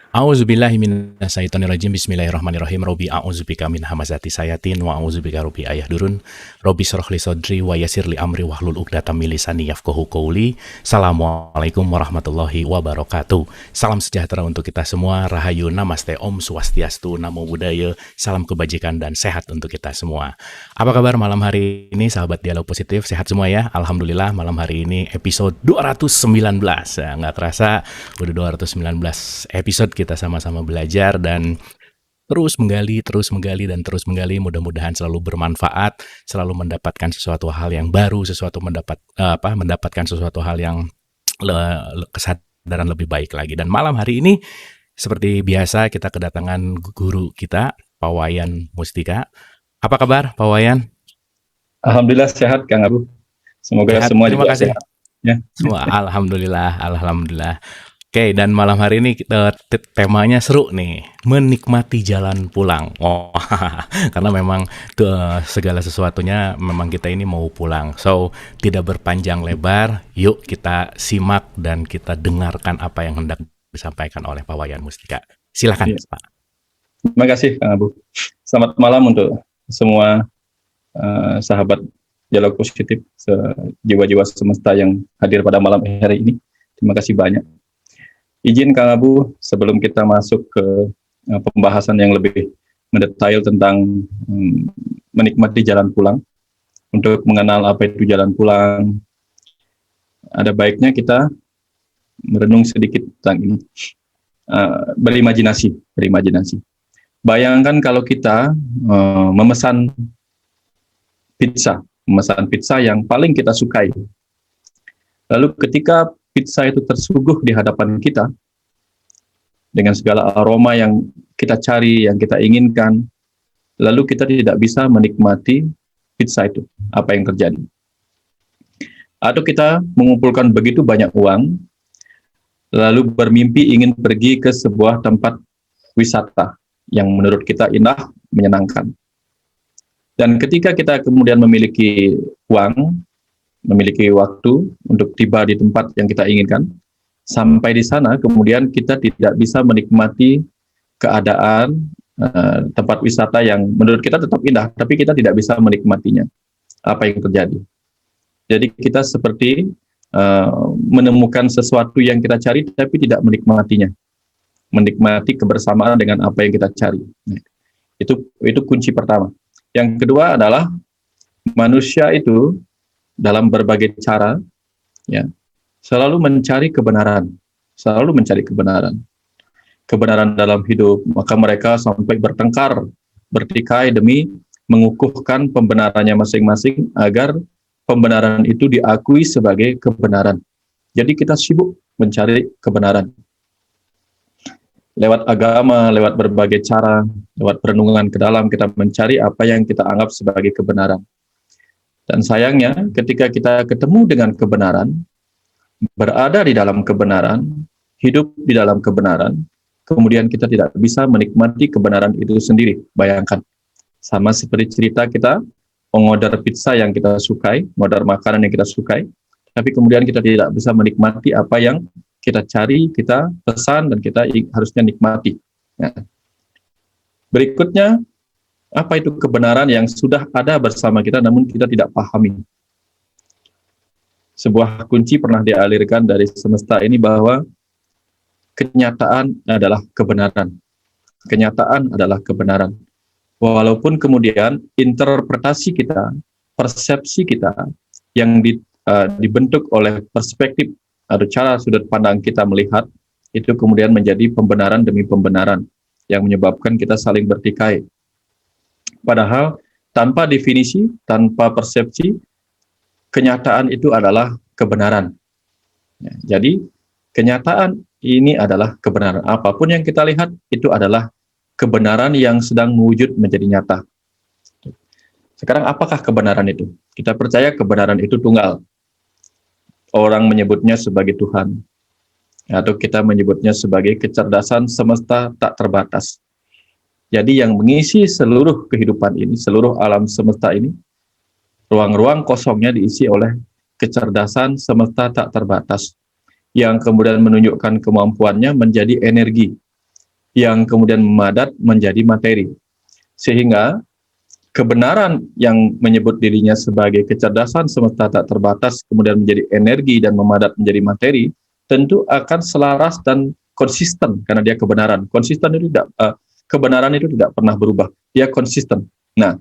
A'udzubillahi minasyaitonirrajim. Bismillahirrahmanirrahim. Robbi a'udzubika min hamazati sayatin wa a'udzubika robbi ayah durun. Robbi shrah li sadri wa yassir li amri wahlul 'uqdatam min lisani yafqahu qawli. Assalamualaikum warahmatullahi wabarakatuh. Salam sejahtera untuk kita semua. Rahayu, namaste, om swastiastu, namo buddhaya. Salam kebajikan dan sehat untuk kita semua. Apa kabar malam hari ini sahabat Dialog Positif? Sehat semua ya? Alhamdulillah, malam hari ini episode 219. Ya, nggak terasa udah 219 episode kita sama-sama belajar dan terus menggali dan terus menggali. Mudah-mudahan selalu bermanfaat, selalu mendapatkan sesuatu hal yang baru, mendapatkan sesuatu hal yang kesadaran lebih baik lagi. Dan malam hari ini seperti biasa kita kedatangan guru kita, Pak Wayan Mustika. Apa kabar, Pak Wayan? Alhamdulillah sehat, Kang Abu. Semoga Sehat, semua terima juga kasih. sehat. Ya. Semua, alhamdulillah. Oke, dan malam hari ini temanya seru nih, menikmati jalan pulang. Oh, karena memang segala sesuatunya memang kita ini mau pulang. So, tidak berpanjang lebar, yuk kita simak dan kita dengarkan apa yang hendak disampaikan oleh Pak Wayan Mustika. Silakan, Ya. Pak. Terima kasih, Kang Abu. Selamat malam untuk semua sahabat Dialog Positif, jiwa-jiwa semesta yang hadir pada malam hari ini. Terima kasih banyak. Izin Kang Abu, sebelum kita masuk ke pembahasan yang lebih mendetail tentang menikmati jalan pulang, untuk mengenal apa itu jalan pulang, ada baiknya kita merenung sedikit tentang ini. Berimajinasi. Bayangkan kalau kita memesan pizza yang paling kita sukai. Lalu ketika pizza itu tersuguh di hadapan kita dengan segala aroma yang kita cari, yang kita inginkan, lalu kita tidak bisa menikmati pizza itu. Apa yang terjadi? Atau kita mengumpulkan begitu banyak uang, lalu bermimpi ingin pergi ke sebuah tempat wisata yang menurut kita indah, menyenangkan. Dan ketika kita kemudian memiliki uang, memiliki waktu untuk tiba di tempat yang kita inginkan, sampai di sana kemudian kita tidak bisa menikmati keadaan tempat wisata yang menurut kita tetap indah, tapi kita tidak bisa menikmatinya. Apa yang terjadi? Jadi kita seperti menemukan sesuatu yang kita cari, tapi tidak menikmatinya. Menikmati kebersamaan dengan apa yang kita cari. Itu kunci pertama. Yang kedua adalah manusia itu dalam berbagai cara ya selalu mencari kebenaran dalam hidup. Maka mereka sampai bertengkar, bertikai demi mengukuhkan pembenarannya masing-masing agar pembenaran itu diakui sebagai kebenaran. Jadi kita sibuk mencari kebenaran lewat agama, lewat berbagai cara, lewat perenungan ke dalam, kita mencari apa yang kita anggap sebagai kebenaran. Dan sayangnya, ketika kita ketemu dengan kebenaran, berada di dalam kebenaran, hidup di dalam kebenaran, kemudian kita tidak bisa menikmati kebenaran itu sendiri. Bayangkan, sama seperti cerita kita mengorder pizza yang kita sukai, mengorder makanan yang kita sukai, tapi kemudian kita tidak bisa menikmati apa yang kita cari, kita pesan, dan kita harusnya nikmati. Nah, berikutnya, apa itu kebenaran yang sudah ada bersama kita namun kita tidak pahami? Sebuah kunci pernah dialirkan dari semesta ini bahwa kenyataan adalah kebenaran. Kenyataan adalah kebenaran. Walaupun kemudian interpretasi kita, persepsi kita yang dibentuk oleh perspektif atau cara sudut pandang kita melihat, itu kemudian menjadi pembenaran demi pembenaran yang menyebabkan kita saling bertikai. Padahal tanpa definisi, tanpa persepsi, kenyataan itu adalah kebenaran. Ya, jadi kenyataan ini adalah kebenaran. Apapun yang kita lihat itu adalah kebenaran yang sedang mewujud menjadi nyata. Sekarang apakah kebenaran itu? Kita percaya kebenaran itu tunggal. Orang menyebutnya sebagai Tuhan, atau kita menyebutnya sebagai kecerdasan semesta tak terbatas. Jadi yang mengisi seluruh kehidupan ini, seluruh alam semesta ini, ruang-ruang kosongnya diisi oleh kecerdasan semesta tak terbatas, yang kemudian menunjukkan kemampuannya menjadi energi, yang kemudian memadat menjadi materi. Sehingga kebenaran yang menyebut dirinya sebagai kecerdasan semesta tak terbatas kemudian menjadi energi dan memadat menjadi materi, tentu akan selaras dan konsisten karena dia kebenaran. Konsisten itu tidak kebenaran itu tidak pernah berubah. Dia konsisten. Nah,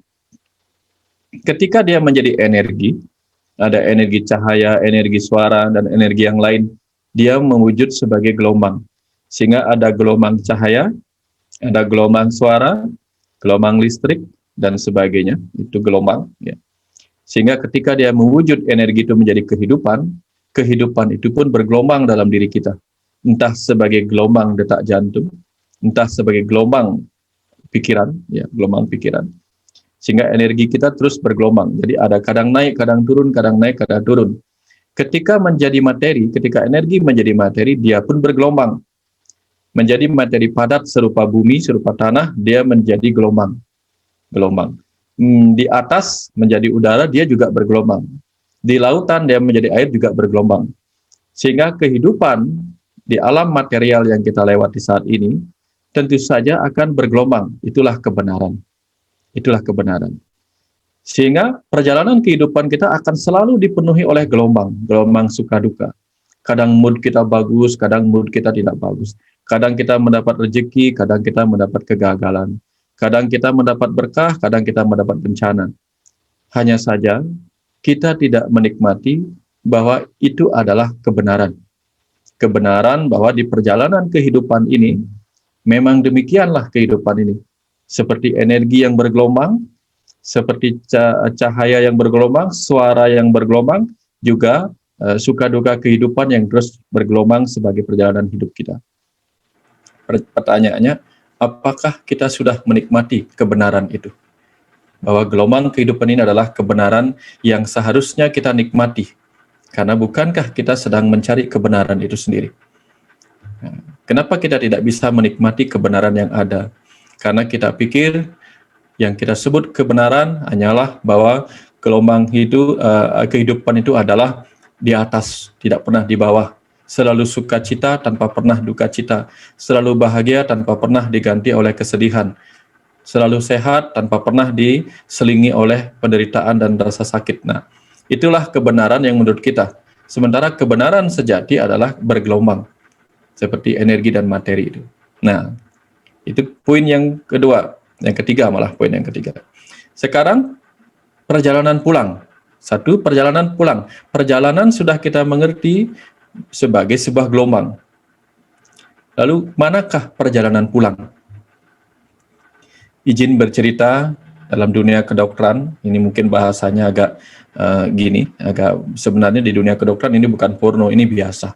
ketika dia menjadi energi, ada energi cahaya, energi suara, dan energi yang lain, dia mewujud sebagai gelombang. Sehingga ada gelombang cahaya, ada gelombang suara, gelombang listrik, dan sebagainya. Itu gelombang. Ya. Sehingga ketika dia mewujud energi itu menjadi kehidupan, kehidupan itu pun bergelombang dalam diri kita. Entah sebagai gelombang detak jantung, entah sebagai gelombang pikiran, ya, gelombang pikiran. Sehingga energi kita terus bergelombang. Jadi ada kadang naik, kadang turun, kadang naik, kadang turun. Ketika menjadi materi, ketika energi menjadi materi, dia pun bergelombang. Menjadi materi padat serupa bumi, serupa tanah, dia menjadi gelombang. Di atas menjadi udara, dia juga bergelombang. Di lautan dia menjadi air juga bergelombang. Sehingga kehidupan di alam material yang kita lewati saat ini tentu saja akan bergelombang. Itulah kebenaran. Itulah kebenaran. Sehingga perjalanan kehidupan kita akan selalu dipenuhi oleh gelombang suka duka. Kadang mood kita bagus, kadang mood kita tidak bagus. Kadang kita mendapat rezeki, kadang kita mendapat kegagalan. Kadang kita mendapat berkah, kadang kita mendapat bencana. Hanya saja kita tidak menikmati bahwa itu adalah kebenaran. Kebenaran bahwa di perjalanan kehidupan ini, memang demikianlah kehidupan ini. Seperti energi yang bergelombang, seperti cahaya yang bergelombang, suara yang bergelombang, juga suka duka kehidupan yang terus bergelombang sebagai perjalanan hidup kita. Pertanyaannya, apakah kita sudah menikmati kebenaran itu? Bahwa gelombang kehidupan ini adalah kebenaran yang seharusnya kita nikmati. Karena bukankah kita sedang mencari kebenaran itu sendiri? Kenapa kita tidak bisa menikmati kebenaran yang ada? Karena kita pikir yang kita sebut kebenaran hanyalah bahwa gelombang kehidupan itu adalah di atas, tidak pernah di bawah. Selalu sukacita tanpa pernah duka cita, selalu bahagia tanpa pernah diganti oleh kesedihan, selalu sehat tanpa pernah diselingi oleh penderitaan dan rasa sakit. Nah, itulah kebenaran yang menurut kita. Sementara kebenaran sejati adalah bergelombang, seperti energi dan materi itu. Nah, itu poin yang kedua, yang ketiga malah poin yang ketiga. Sekarang perjalanan pulang. Satu, perjalanan pulang. Perjalanan sudah kita mengerti sebagai sebuah gelombang. Lalu manakah perjalanan pulang? Izin bercerita dalam dunia kedokteran, ini mungkin bahasanya agak sebenarnya di dunia kedokteran ini bukan porno, ini biasa.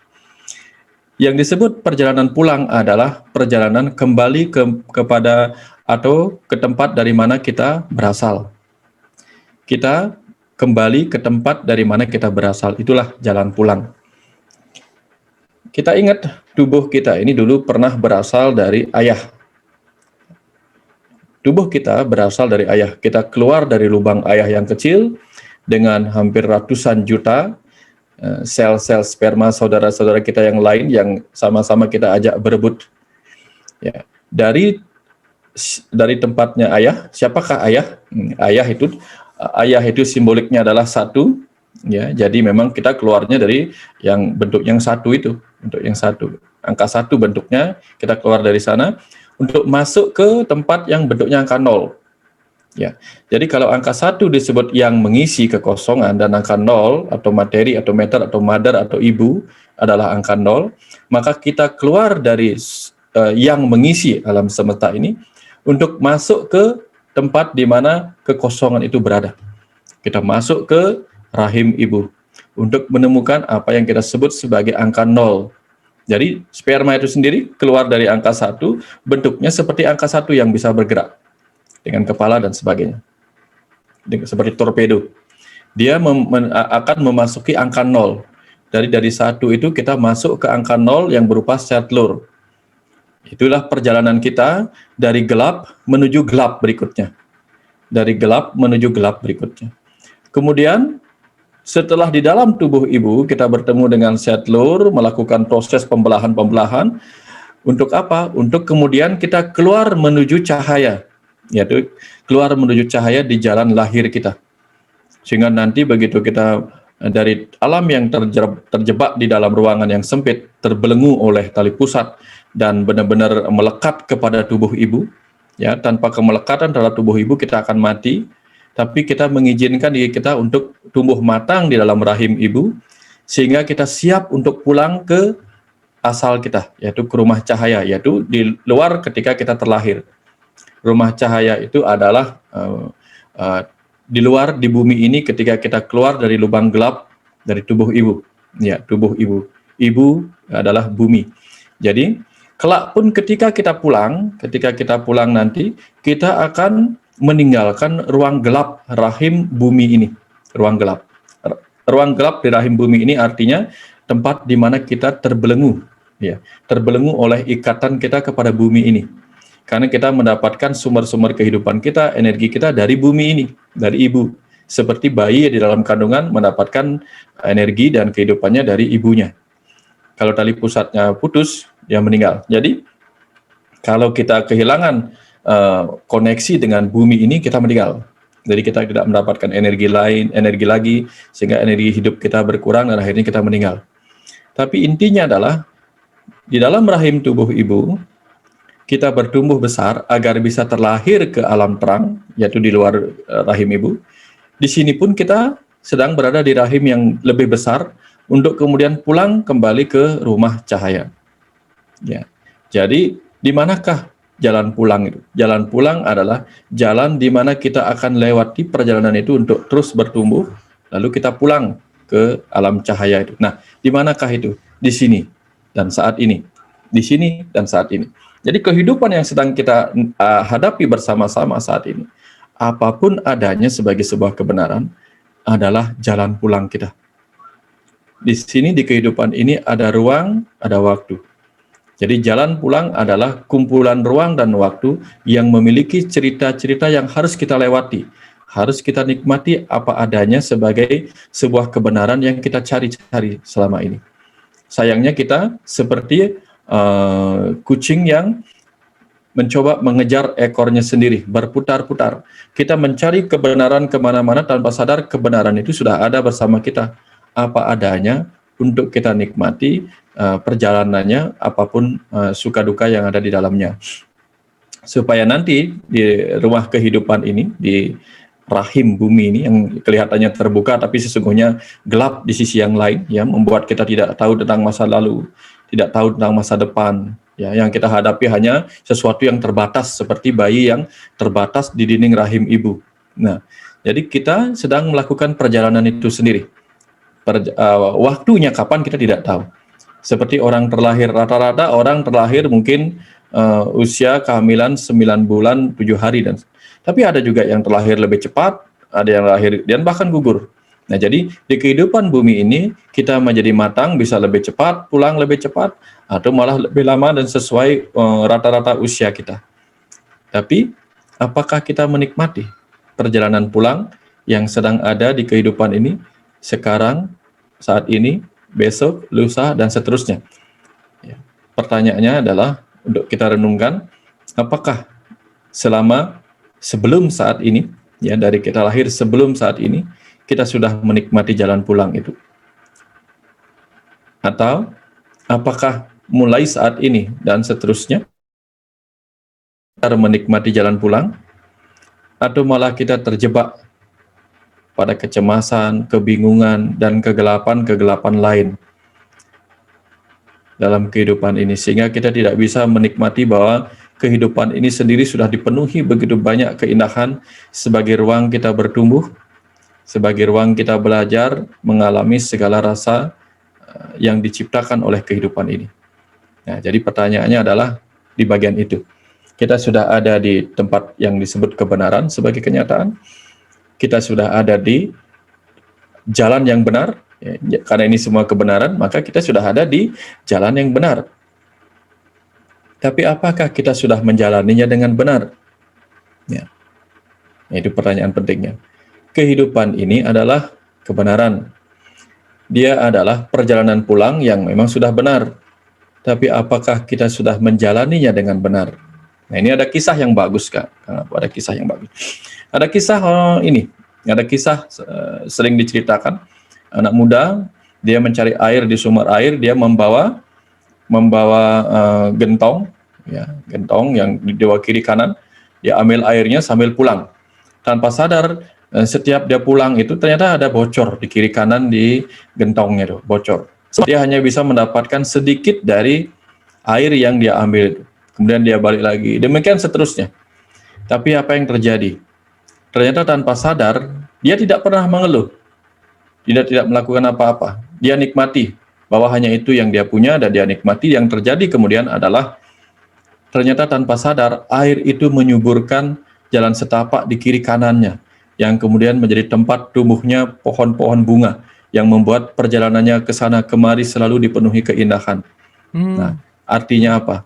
Yang disebut perjalanan pulang adalah perjalanan kembali kepada atau ke tempat dari mana kita berasal. Kita kembali ke tempat dari mana kita berasal, itulah jalan pulang. Kita ingat tubuh kita ini dulu pernah berasal dari ayah. Tubuh kita berasal dari ayah. Kita keluar dari lubang ayah yang kecil dengan hampir ratusan juta sel-sel sperma saudara-saudara kita yang lain yang sama-sama kita ajak berebut. Ya, dari tempatnya ayah. Siapakah ayah? Ayah itu simboliknya adalah satu. Ya, jadi memang kita keluarnya dari yang bentuk yang satu itu, bentuk yang satu. Angka 1 bentuknya, kita keluar dari sana untuk masuk ke tempat yang bentuknya angka 0. Ya. Jadi kalau angka 1 disebut yang mengisi kekosongan dan angka 0 atau materi atau meter atau mother atau ibu adalah angka 0, maka kita keluar dari yang mengisi alam semesta ini untuk masuk ke tempat di mana kekosongan itu berada. Kita masuk ke rahim ibu untuk menemukan apa yang kita sebut sebagai angka 0. Jadi sperma itu sendiri keluar dari angka 1, bentuknya seperti angka 1 yang bisa bergerak dengan kepala dan sebagainya. Seperti torpedo. Dia akan memasuki angka 0. Dari 1 itu kita masuk ke angka 0 yang berupa sel telur. Itulah perjalanan kita dari gelap menuju gelap berikutnya. Dari gelap menuju gelap berikutnya. Kemudian setelah di dalam tubuh ibu kita bertemu dengan sel telur, melakukan proses pembelahan, Untuk apa? Untuk kemudian kita keluar menuju cahaya, yaitu keluar menuju cahaya di jalan lahir kita. Sehingga nanti begitu kita dari alam yang terjebak di dalam ruangan yang sempit, terbelenggu oleh tali pusat, dan benar-benar melekat kepada tubuh ibu, ya, tanpa kemelekatan terhadap tubuh ibu kita akan mati, tapi kita mengizinkan diri kita untuk tumbuh matang di dalam rahim ibu, sehingga kita siap untuk pulang ke asal kita, yaitu ke rumah cahaya, yaitu di luar ketika kita terlahir. Rumah cahaya itu adalah di luar di bumi ini ketika kita keluar dari lubang gelap dari tubuh ibu. Ya, tubuh ibu. Ibu adalah bumi. Jadi, kelak pun ketika kita pulang nanti, kita akan meninggalkan ruang gelap rahim bumi ini. Ruang gelap. Ruang gelap di rahim bumi ini artinya tempat di mana kita terbelenggu, ya, terbelenggu oleh ikatan kita kepada bumi ini. Karena kita mendapatkan sumber-sumber kehidupan kita, energi kita dari bumi ini, dari ibu. Seperti bayi di dalam kandungan mendapatkan energi dan kehidupannya dari ibunya. Kalau tali pusatnya putus, dia meninggal. Jadi, kalau kita kehilangan koneksi dengan bumi ini, kita meninggal. Jadi kita tidak mendapatkan energi lagi, sehingga energi hidup kita berkurang dan akhirnya kita meninggal. Tapi intinya adalah, di dalam rahim tubuh ibu, kita bertumbuh besar agar bisa terlahir ke alam terang, yaitu di luar rahim ibu. Di sini pun kita sedang berada di rahim yang lebih besar untuk kemudian pulang kembali ke rumah cahaya. Ya. Jadi, di manakah jalan pulang itu? Jalan pulang adalah jalan di mana kita akan lewati perjalanan itu untuk terus bertumbuh, lalu kita pulang ke alam cahaya itu. Nah, di manakah itu? Di sini dan saat ini. Di sini dan saat ini. Jadi kehidupan yang sedang kita hadapi bersama-sama saat ini, apapun adanya sebagai sebuah kebenaran, adalah jalan pulang kita. Di sini, di kehidupan ini ada ruang, ada waktu. Jadi jalan pulang adalah kumpulan ruang dan waktu yang memiliki cerita-cerita yang harus kita lewati, harus kita nikmati apa adanya sebagai sebuah kebenaran yang kita cari-cari selama ini. Sayangnya kita seperti kucing yang mencoba mengejar ekornya sendiri, berputar-putar. Kita mencari kebenaran kemana-mana tanpa sadar kebenaran itu sudah ada bersama kita, apa adanya, untuk kita nikmati perjalanannya, apapun suka duka yang ada di dalamnya. Supaya nanti di rumah kehidupan ini, di rahim bumi ini yang kelihatannya terbuka tapi sesungguhnya gelap di sisi yang lain, ya, membuat kita tidak tahu tentang masa lalu, tidak tahu tentang masa depan, ya, yang kita hadapi hanya sesuatu yang terbatas seperti bayi yang terbatas di dinding rahim ibu. Nah, jadi kita sedang melakukan perjalanan itu sendiri. Waktunya kapan kita tidak tahu. Seperti orang terlahir, rata-rata orang terlahir mungkin usia kehamilan 9 bulan 7 hari, tapi ada juga yang terlahir lebih cepat, ada yang lahir dan bahkan gugur. Nah, jadi di kehidupan bumi ini kita menjadi matang bisa lebih cepat, pulang lebih cepat, atau malah lebih lama dan sesuai rata-rata usia kita. Tapi apakah kita menikmati perjalanan pulang yang sedang ada di kehidupan ini, sekarang, saat ini, besok, lusa, dan seterusnya? Ya. Pertanyaannya adalah untuk kita renungkan, apakah sebelum saat ini, ya, dari kita lahir sebelum saat ini, kita sudah menikmati jalan pulang itu? Atau apakah mulai saat ini dan seterusnya kita menikmati jalan pulang, atau malah kita terjebak pada kecemasan, kebingungan, dan kegelapan-kegelapan lain dalam kehidupan ini, sehingga kita tidak bisa menikmati bahwa kehidupan ini sendiri sudah dipenuhi begitu banyak keindahan sebagai ruang kita bertumbuh, sebagai ruang kita belajar mengalami segala rasa yang diciptakan oleh kehidupan ini. Nah, jadi pertanyaannya adalah di bagian itu. Kita sudah ada di tempat yang disebut kebenaran sebagai kenyataan. Kita sudah ada di jalan yang benar, ya, karena ini semua kebenaran, maka kita sudah ada di jalan yang benar. Tapi apakah kita sudah menjalaninya dengan benar? Ya, itu pertanyaan pentingnya. Kehidupan ini adalah kebenaran. Dia adalah perjalanan pulang yang memang sudah benar. tapi apakah kita sudah menjalaninya dengan benar? Nah, ini ada kisah yang bagus, Kak. Ada kisah yang bagus. Ada kisah ada kisah sering diceritakan, anak muda dia mencari air di sumber air, dia membawa gentong, ya, gentong yang di kiri kanan, dia ambil airnya sambil pulang. Tanpa sadar, setiap dia pulang itu ternyata ada bocor di kiri kanan di gentongnya itu, bocor. Dia hanya bisa mendapatkan sedikit dari air yang dia ambil itu. Kemudian dia balik lagi. Demikian seterusnya. Tapi apa yang terjadi? Ternyata tanpa sadar, dia tidak pernah mengeluh. Dia tidak melakukan apa-apa. Dia nikmati bahwa hanya itu yang dia punya dan dia nikmati. Yang terjadi kemudian adalah ternyata tanpa sadar air itu menyuburkan jalan setapak di kiri kanannya yang kemudian menjadi tempat tumbuhnya pohon-pohon bunga yang membuat perjalanannya ke sana kemari selalu dipenuhi keindahan. Nah, artinya apa?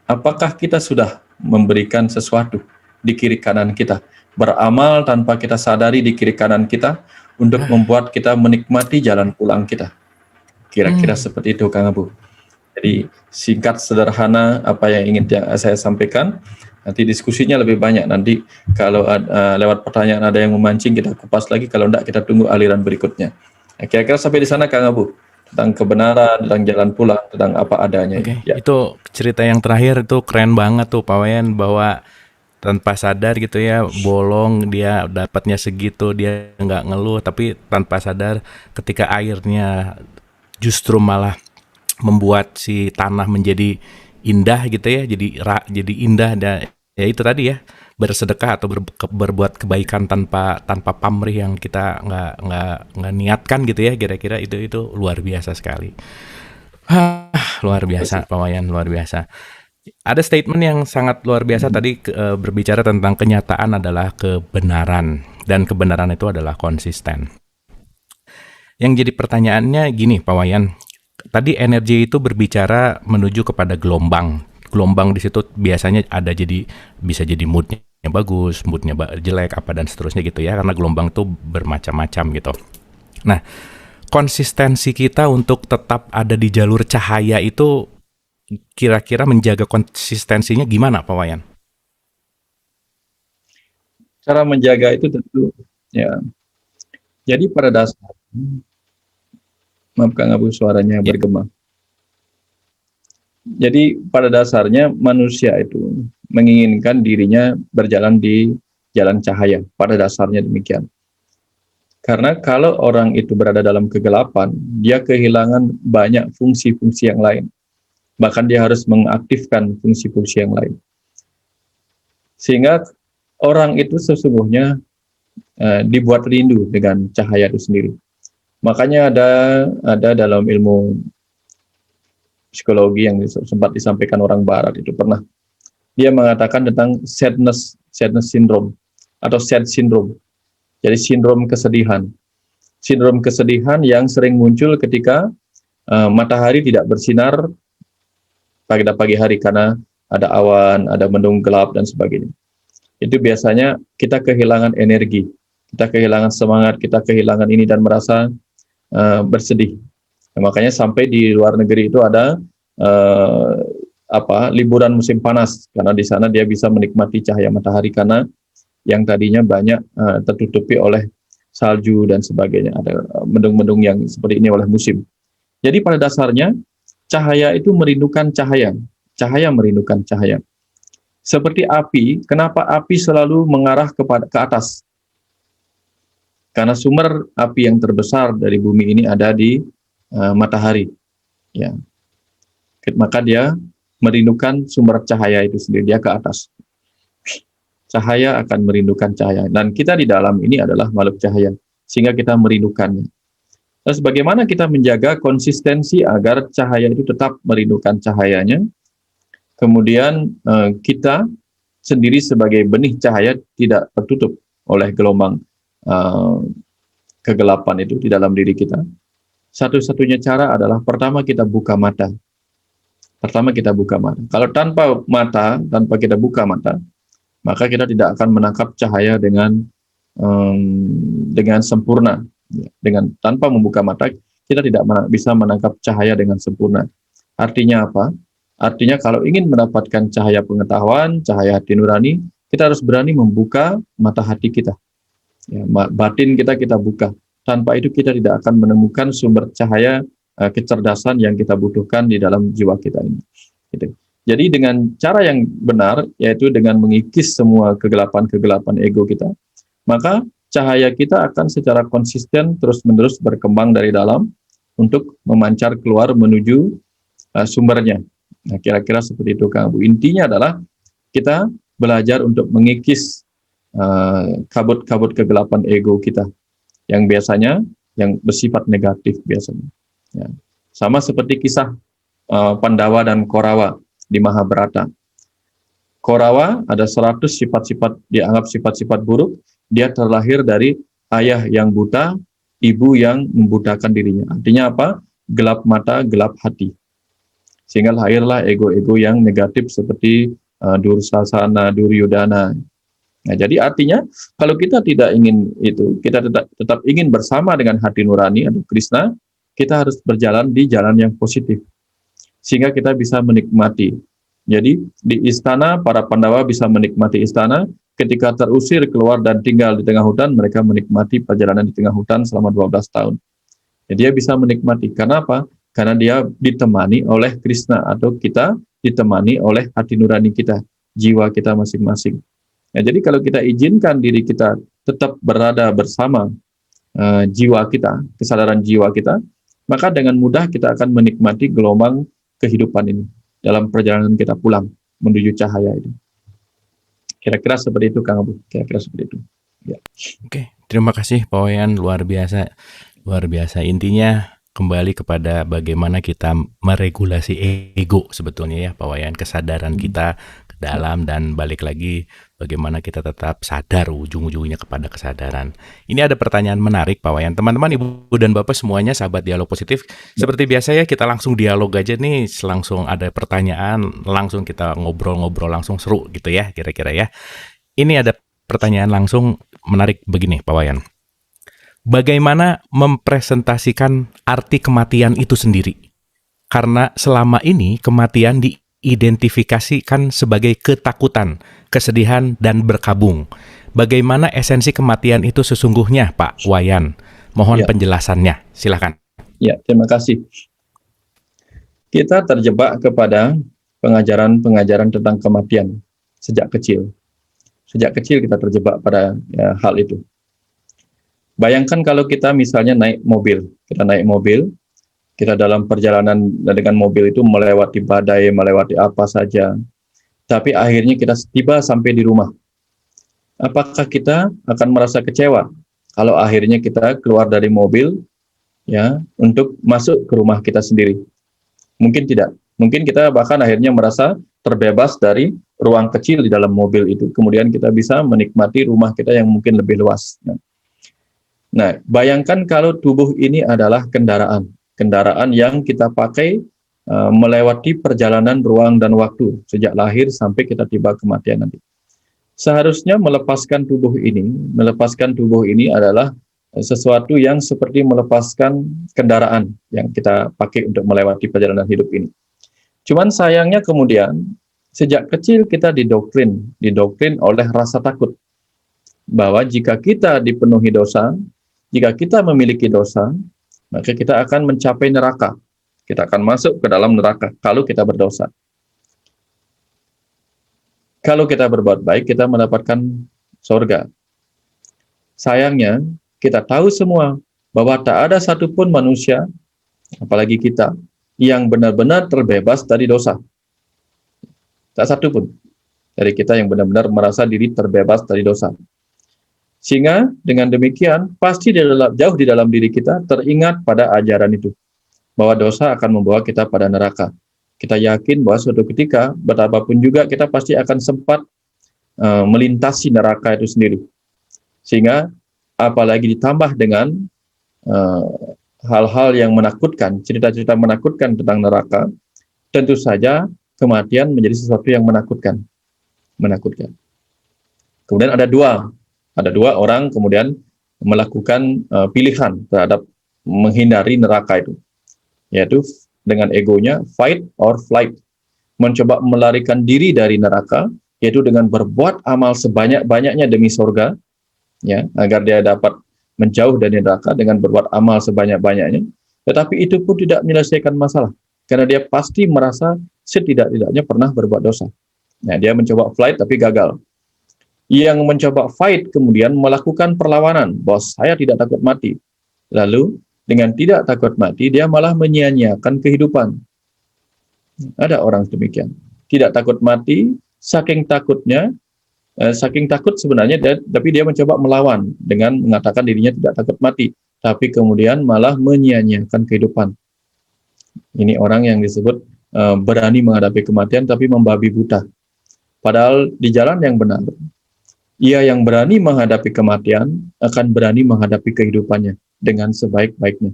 Apakah kita sudah memberikan sesuatu di kiri kanan kita? Beramal tanpa kita sadari di kiri kanan kita untuk membuat kita menikmati jalan pulang kita. Kira-kira seperti itu, Kang Abu. Jadi singkat sederhana apa yang ingin saya sampaikan. Nanti diskusinya lebih banyak. Nanti kalau lewat pertanyaan ada yang memancing kita kupas lagi. Kalau tidak kita tunggu aliran berikutnya. Nah, kira-kira sampai di sana, Kang Abu. Tentang kebenaran, tentang jalan pulang, tentang apa adanya. Oke, Ya. itu cerita yang terakhir itu keren banget tuh Pak Wayan, bahwa tanpa sadar gitu ya, bolong dia dapatnya segitu, dia nggak ngeluh, tapi tanpa sadar ketika airnya justru malah membuat si tanah menjadi indah gitu ya, jadi indah, dan ya itu tadi ya, bersedekah atau berbuat kebaikan tanpa pamrih yang kita nggak niatkan gitu ya, kira-kira itu luar biasa sekali. Luar biasa Pak Wayan, luar biasa. Ada statement yang sangat luar biasa tadi, berbicara tentang kenyataan adalah kebenaran, dan kebenaran itu adalah konsisten. Yang jadi pertanyaannya gini Pak Wayan, tadi energi itu berbicara menuju kepada gelombang. Gelombang di situ biasanya bisa jadi moodnya bagus, moodnya jelek, apa dan seterusnya gitu ya, karena gelombang tuh bermacam-macam gitu. Nah, konsistensi kita untuk tetap ada di jalur cahaya itu kira-kira menjaga konsistensinya gimana Pak Wayan? Cara menjaga itu tentu ya. Jadi pada dasarnya, maaf Kang Abu suaranya bergema. Jadi pada dasarnya manusia itu menginginkan dirinya berjalan di jalan cahaya. Pada dasarnya demikian. Karena kalau orang itu berada dalam kegelapan, dia kehilangan banyak fungsi-fungsi yang lain. Bahkan dia harus mengaktifkan fungsi-fungsi yang lain. Sehingga orang itu sesungguhnya dibuat rindu dengan cahaya itu sendiri. Makanya ada dalam ilmu psikologi yang sempat disampaikan orang Barat itu pernah. Dia mengatakan tentang sadness syndrome atau sad syndrome. Jadi sindrom kesedihan. Sindrom kesedihan yang sering muncul ketika matahari tidak bersinar pada pagi hari karena ada awan, ada mendung gelap dan sebagainya. Itu biasanya kita kehilangan energi, kita kehilangan semangat, kita kehilangan ini dan merasa bersedih. Nah, makanya sampai di luar negeri itu ada liburan musim panas, karena di sana dia bisa menikmati cahaya matahari karena yang tadinya banyak tertutupi oleh salju dan sebagainya, ada mendung-mendung yang seperti ini oleh musim. Jadi pada dasarnya cahaya itu merindukan cahaya, cahaya merindukan cahaya. Seperti api, kenapa api selalu mengarah ke atas? Karena sumber api yang terbesar dari bumi ini ada di matahari. Ya. Maka dia merindukan sumber cahaya itu sendiri, dia ke atas. Cahaya akan merindukan cahaya. Dan kita di dalam ini adalah makhluk cahaya, sehingga kita merindukannya. Terus bagaimana kita menjaga konsistensi agar cahaya itu tetap merindukan cahayanya? Kemudian kita sendiri sebagai benih cahaya tidak tertutup oleh gelombang kegelapan itu di dalam diri kita. Satu-satunya cara adalah pertama kita buka mata. Pertama kita buka mata. Kalau tanpa kita buka mata, maka kita tidak akan menangkap cahaya dengan sempurna. Tanpa membuka mata, kita tidak bisa menangkap cahaya dengan sempurna. Artinya apa? Artinya kalau ingin mendapatkan cahaya pengetahuan, cahaya hati nurani, kita harus berani membuka mata hati kita. Ya, batin kita buka. Tanpa itu kita tidak akan menemukan sumber cahaya kecerdasan yang kita butuhkan di dalam jiwa kita ini. Gitu. Jadi dengan cara yang benar, yaitu dengan mengikis semua kegelapan-kegelapan ego kita, maka cahaya kita akan secara konsisten terus-menerus berkembang dari dalam untuk memancar keluar menuju sumbernya. Nah, kira-kira seperti itu, Kang Abu. Intinya adalah kita belajar untuk mengikis kabut-kabut kegelapan ego kita yang biasanya yang bersifat negatif biasanya. Ya. Sama seperti kisah Pandawa dan Korawa di Mahabharata. Korawa ada 100 sifat-sifat dianggap sifat-sifat buruk. Dia terlahir dari ayah yang buta, ibu yang membutakan dirinya. Artinya apa? Gelap mata, gelap hati. Sehingga lahirlah ego-ego yang negatif seperti Dursasana, Duryodhana. Nah, jadi artinya kalau kita tidak ingin itu, kita tetap ingin bersama dengan hati nurani atau Krishna, kita harus berjalan di jalan yang positif. Sehingga kita bisa menikmati. Jadi di istana, para Pandawa bisa menikmati istana. Ketika terusir keluar dan tinggal di tengah hutan, mereka menikmati perjalanan di tengah hutan selama 12 tahun. Jadi dia bisa menikmati. Karena apa? Karena dia ditemani oleh Krishna atau kita ditemani oleh hati nurani kita, jiwa kita masing-masing. Nah, jadi kalau kita izinkan diri kita tetap berada bersama jiwa kita, kesadaran jiwa kita, maka dengan mudah kita akan menikmati gelombang kehidupan ini dalam perjalanan kita pulang menuju cahaya itu. Kira-kira seperti itu, Kang Abu. Kira-kira seperti itu. Ya. Oke, terima kasih Pak Wayan, luar biasa. Luar biasa. Intinya kembali kepada bagaimana kita meregulasi ego sebetulnya ya Pak Wayan, kesadaran kita ke dalam dan balik lagi bagaimana kita tetap sadar ujung-ujungnya kepada kesadaran. Ini ada pertanyaan menarik Pak Wayan. Teman-teman, Ibu dan Bapak semuanya sahabat Dialog Positif, seperti biasa ya kita langsung dialog aja nih, langsung ada pertanyaan, langsung kita ngobrol-ngobrol langsung seru gitu ya kira-kira ya. Ini ada pertanyaan langsung menarik begini Pak Wayan. Bagaimana mempresentasikan arti kematian itu sendiri? Karena selama ini kematian diidentifikasikan sebagai ketakutan, kesedihan, dan berkabung. Bagaimana esensi kematian itu sesungguhnya, Pak Wayan? Mohon penjelasannya, silakan. Ya, terima kasih. Kita terjebak kepada pengajaran-pengajaran tentang kematian sejak kecil. Sejak kecil kita terjebak pada hal itu. Bayangkan kalau kita misalnya naik mobil, kita dalam perjalanan dengan mobil itu melewati badai, melewati apa saja, tapi akhirnya kita tiba sampai di rumah. Apakah kita akan merasa kecewa kalau akhirnya kita keluar dari mobil ya untuk masuk ke rumah kita sendiri? Mungkin tidak. Mungkin kita bahkan akhirnya merasa terbebas dari ruang kecil di dalam mobil itu. Kemudian kita bisa menikmati rumah kita yang mungkin lebih luas. Nah, bayangkan kalau tubuh ini adalah kendaraan yang kita pakai melewati perjalanan ruang dan waktu sejak lahir sampai kita tiba kematian nanti. Seharusnya melepaskan tubuh ini adalah sesuatu yang seperti melepaskan kendaraan yang kita pakai untuk melewati perjalanan hidup ini. Cuman sayangnya kemudian sejak kecil kita didoktrin oleh rasa takut bahwa jika kita dipenuhi dosa, jika kita memiliki dosa, maka kita akan mencapai neraka. Kita akan masuk ke dalam neraka kalau kita berdosa. Kalau kita berbuat baik, kita mendapatkan surga. Sayangnya, kita tahu semua bahwa tak ada satupun manusia, apalagi kita, yang benar-benar terbebas dari dosa. Tak satupun dari kita yang benar-benar merasa diri terbebas dari dosa. Sehingga dengan demikian pasti jauh di dalam diri kita teringat pada ajaran itu bahwa dosa akan membawa kita pada neraka. Kita yakin bahwa suatu ketika betapapun juga kita pasti akan sempat melintasi neraka itu sendiri. Sehingga apalagi ditambah dengan hal-hal yang menakutkan, cerita-cerita menakutkan tentang neraka, tentu saja kematian menjadi sesuatu yang menakutkan. Kemudian ada dua orang kemudian melakukan pilihan terhadap menghindari neraka itu, yaitu dengan egonya, fight or flight, mencoba melarikan diri dari neraka, yaitu dengan berbuat amal sebanyak-banyaknya demi surga, ya, agar dia dapat menjauh dari neraka dengan berbuat amal sebanyak-banyaknya. Tetapi itu pun tidak menyelesaikan masalah, karena dia pasti merasa setidak-tidaknya pernah berbuat dosa. Nah, dia mencoba flight tapi gagal. Yang mencoba fight kemudian melakukan perlawanan, bahwa saya tidak takut mati. Lalu dengan tidak takut mati, dia malah menyia-nyiakan kehidupan. Ada orang demikian, tidak takut mati, saking takutnya, saking takut sebenarnya, tapi dia mencoba melawan dengan mengatakan dirinya tidak takut mati, tapi kemudian malah menyia-nyiakan kehidupan. Ini orang yang disebut berani menghadapi kematian tapi membabi buta. Padahal di jalan yang benar, ia yang berani menghadapi kematian akan berani menghadapi kehidupannya dengan sebaik-baiknya.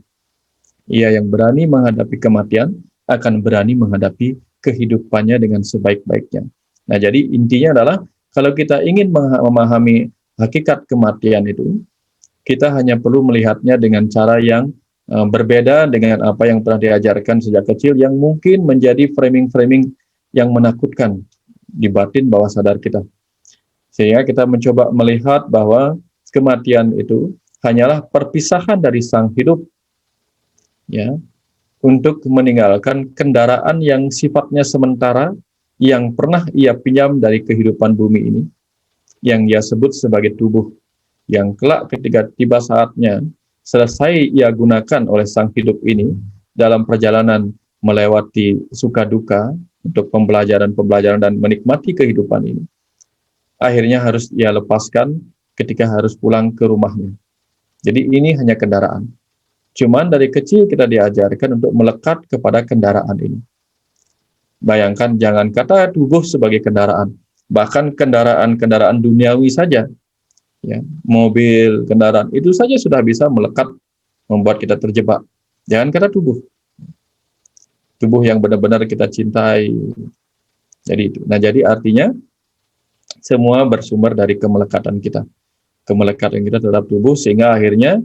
Ia yang berani menghadapi kematian akan berani menghadapi kehidupannya dengan sebaik-baiknya. Nah, jadi intinya adalah kalau kita ingin memahami hakikat kematian itu, kita hanya perlu melihatnya dengan cara yang berbeda dengan apa yang pernah diajarkan sejak kecil, yang mungkin menjadi framing-framing yang menakutkan di batin bawah sadar kita. Sehingga kita mencoba melihat bahwa kematian itu hanyalah perpisahan dari sang hidup, ya, untuk meninggalkan kendaraan yang sifatnya sementara, yang pernah ia pinjam dari kehidupan bumi ini, yang ia sebut sebagai tubuh, yang kelak ketika tiba saatnya selesai ia gunakan oleh sang hidup ini dalam perjalanan melewati suka duka untuk pembelajaran dan menikmati kehidupan ini, akhirnya harus ia lepaskan ketika harus pulang ke rumahnya. Jadi ini hanya kendaraan. Cuman dari kecil kita diajarkan untuk melekat kepada kendaraan ini. Bayangkan, jangan kata tubuh sebagai kendaraan, bahkan kendaraan-kendaraan duniawi saja, ya, mobil, kendaraan, itu saja sudah bisa melekat, membuat kita terjebak. Jangan kata tubuh. Tubuh yang benar-benar kita cintai. Jadi itu. Nah, jadi artinya semua bersumber dari kemelekatan kita. Kemelekatan kita terhadap tubuh, sehingga akhirnya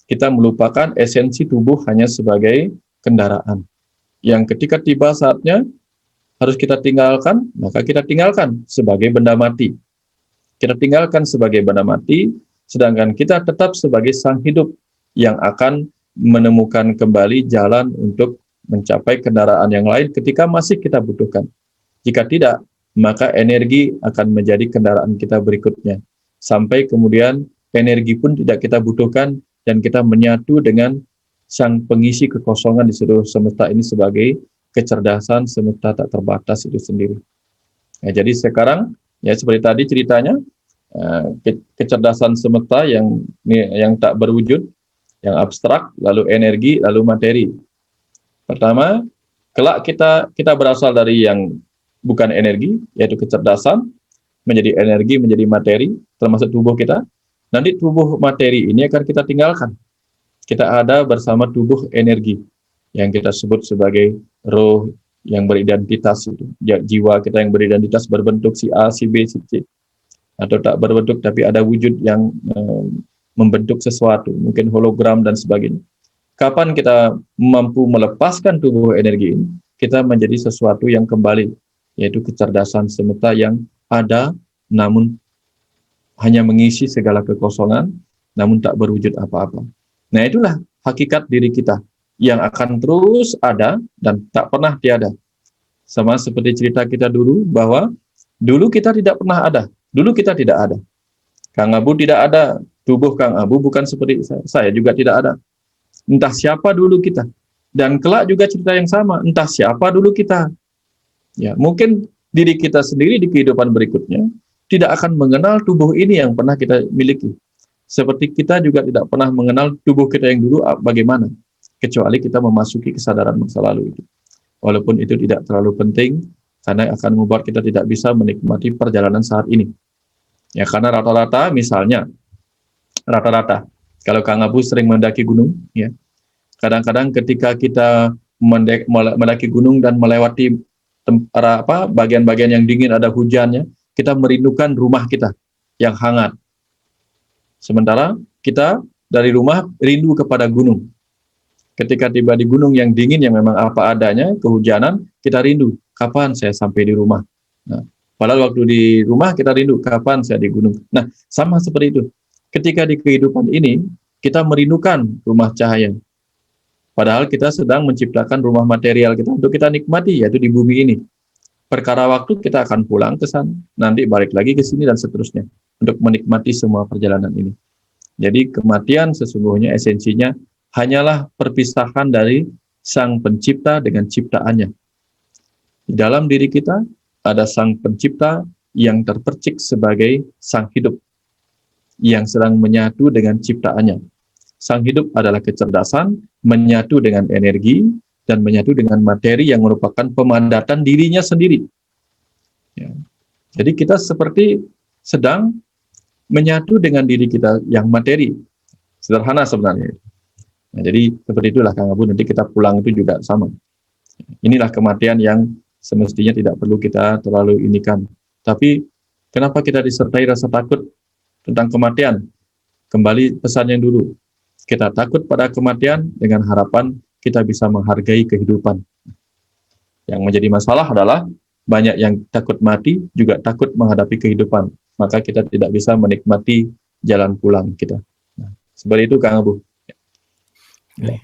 kita melupakan esensi tubuh hanya sebagai kendaraan. Yang ketika tiba saatnya harus kita tinggalkan, maka kita tinggalkan sebagai benda mati. Kita tinggalkan sebagai benda mati, sedangkan kita tetap sebagai sang hidup yang akan menemukan kembali jalan untuk mencapai kendaraan yang lain ketika masih kita butuhkan. Jika tidak, maka energi akan menjadi kendaraan kita berikutnya. Sampai kemudian energi pun tidak kita butuhkan dan kita menyatu dengan sang pengisi kekosongan di seluruh semesta ini sebagai kecerdasan semesta tak terbatas itu sendiri. Nah, jadi sekarang, ya seperti tadi ceritanya, kecerdasan semesta yang tak berwujud, yang abstrak, lalu energi, lalu materi. Pertama, kelak kita berasal dari yang bukan energi, yaitu kecerdasan, menjadi energi, menjadi materi, termasuk tubuh kita. Nanti tubuh materi ini akan kita tinggalkan. Kita ada bersama tubuh energi, yang kita sebut sebagai roh yang beridentitas itu. Jiwa kita yang beridentitas berbentuk si A, si B, si C. Atau tak berbentuk, tapi ada wujud yang membentuk sesuatu, mungkin hologram dan sebagainya. Kapan kita mampu melepaskan tubuh energi ini, kita menjadi sesuatu yang kembali, yaitu kecerdasan semesta yang ada, namun hanya mengisi segala kekosongan, namun tak berwujud apa-apa. Nah, itulah hakikat diri kita, yang akan terus ada dan tak pernah tiada. Sama seperti cerita kita dulu, bahwa dulu kita tidak pernah ada, dulu kita tidak ada. Kang Abu tidak ada, tubuh Kang Abu bukan seperti saya juga tidak ada. Entah siapa dulu kita. Dan kelak juga cerita yang sama, entah siapa dulu kita. Ya, mungkin diri kita sendiri di kehidupan berikutnya tidak akan mengenal tubuh ini yang pernah kita miliki. Seperti kita juga tidak pernah mengenal tubuh kita yang dulu bagaimana, kecuali kita memasuki kesadaran masa lalu itu. Walaupun itu tidak terlalu penting, karena akan membuat kita tidak bisa menikmati perjalanan saat ini. Ya, karena rata-rata, misalnya, kalau Kang Abu sering mendaki gunung, ya, kadang-kadang ketika kita mendaki gunung dan melewati bagian-bagian yang dingin, ada hujannya, kita merindukan rumah kita yang hangat. Sementara kita dari rumah rindu kepada gunung. Ketika tiba di gunung yang dingin yang memang apa adanya, kehujanan, kita rindu, kapan saya sampai di rumah. Nah, padahal waktu di rumah kita rindu, kapan saya di gunung. Nah, sama seperti itu. Ketika di kehidupan ini, kita merindukan rumah cahaya. Padahal kita sedang menciptakan rumah material kita untuk kita nikmati, yaitu di bumi ini. Perkara waktu kita akan pulang ke sana, nanti balik lagi ke sini dan seterusnya, untuk menikmati semua perjalanan ini. Jadi kematian sesungguhnya esensinya hanyalah perpisahan dari Sang Pencipta dengan ciptaannya. Di dalam diri kita ada Sang Pencipta yang terpercik sebagai Sang Hidup, yang sedang menyatu dengan ciptaannya. Sang Hidup adalah kecerdasan, menyatu dengan energi, dan menyatu dengan materi yang merupakan pemandaatan dirinya sendiri. Ya. Jadi kita seperti sedang menyatu dengan diri kita yang materi. Sederhana sebenarnya. Nah, jadi seperti itulah Kang Abu, nanti kita pulang itu juga sama. Inilah kematian yang semestinya tidak perlu kita terlalu inikan. Tapi kenapa kita disertai rasa takut tentang kematian? Kembali pesan yang dulu. Kita takut pada kematian dengan harapan kita bisa menghargai kehidupan. Yang menjadi masalah adalah banyak yang takut mati juga takut menghadapi kehidupan. Maka kita tidak bisa menikmati jalan pulang kita. Nah, seperti itu Kang Abu.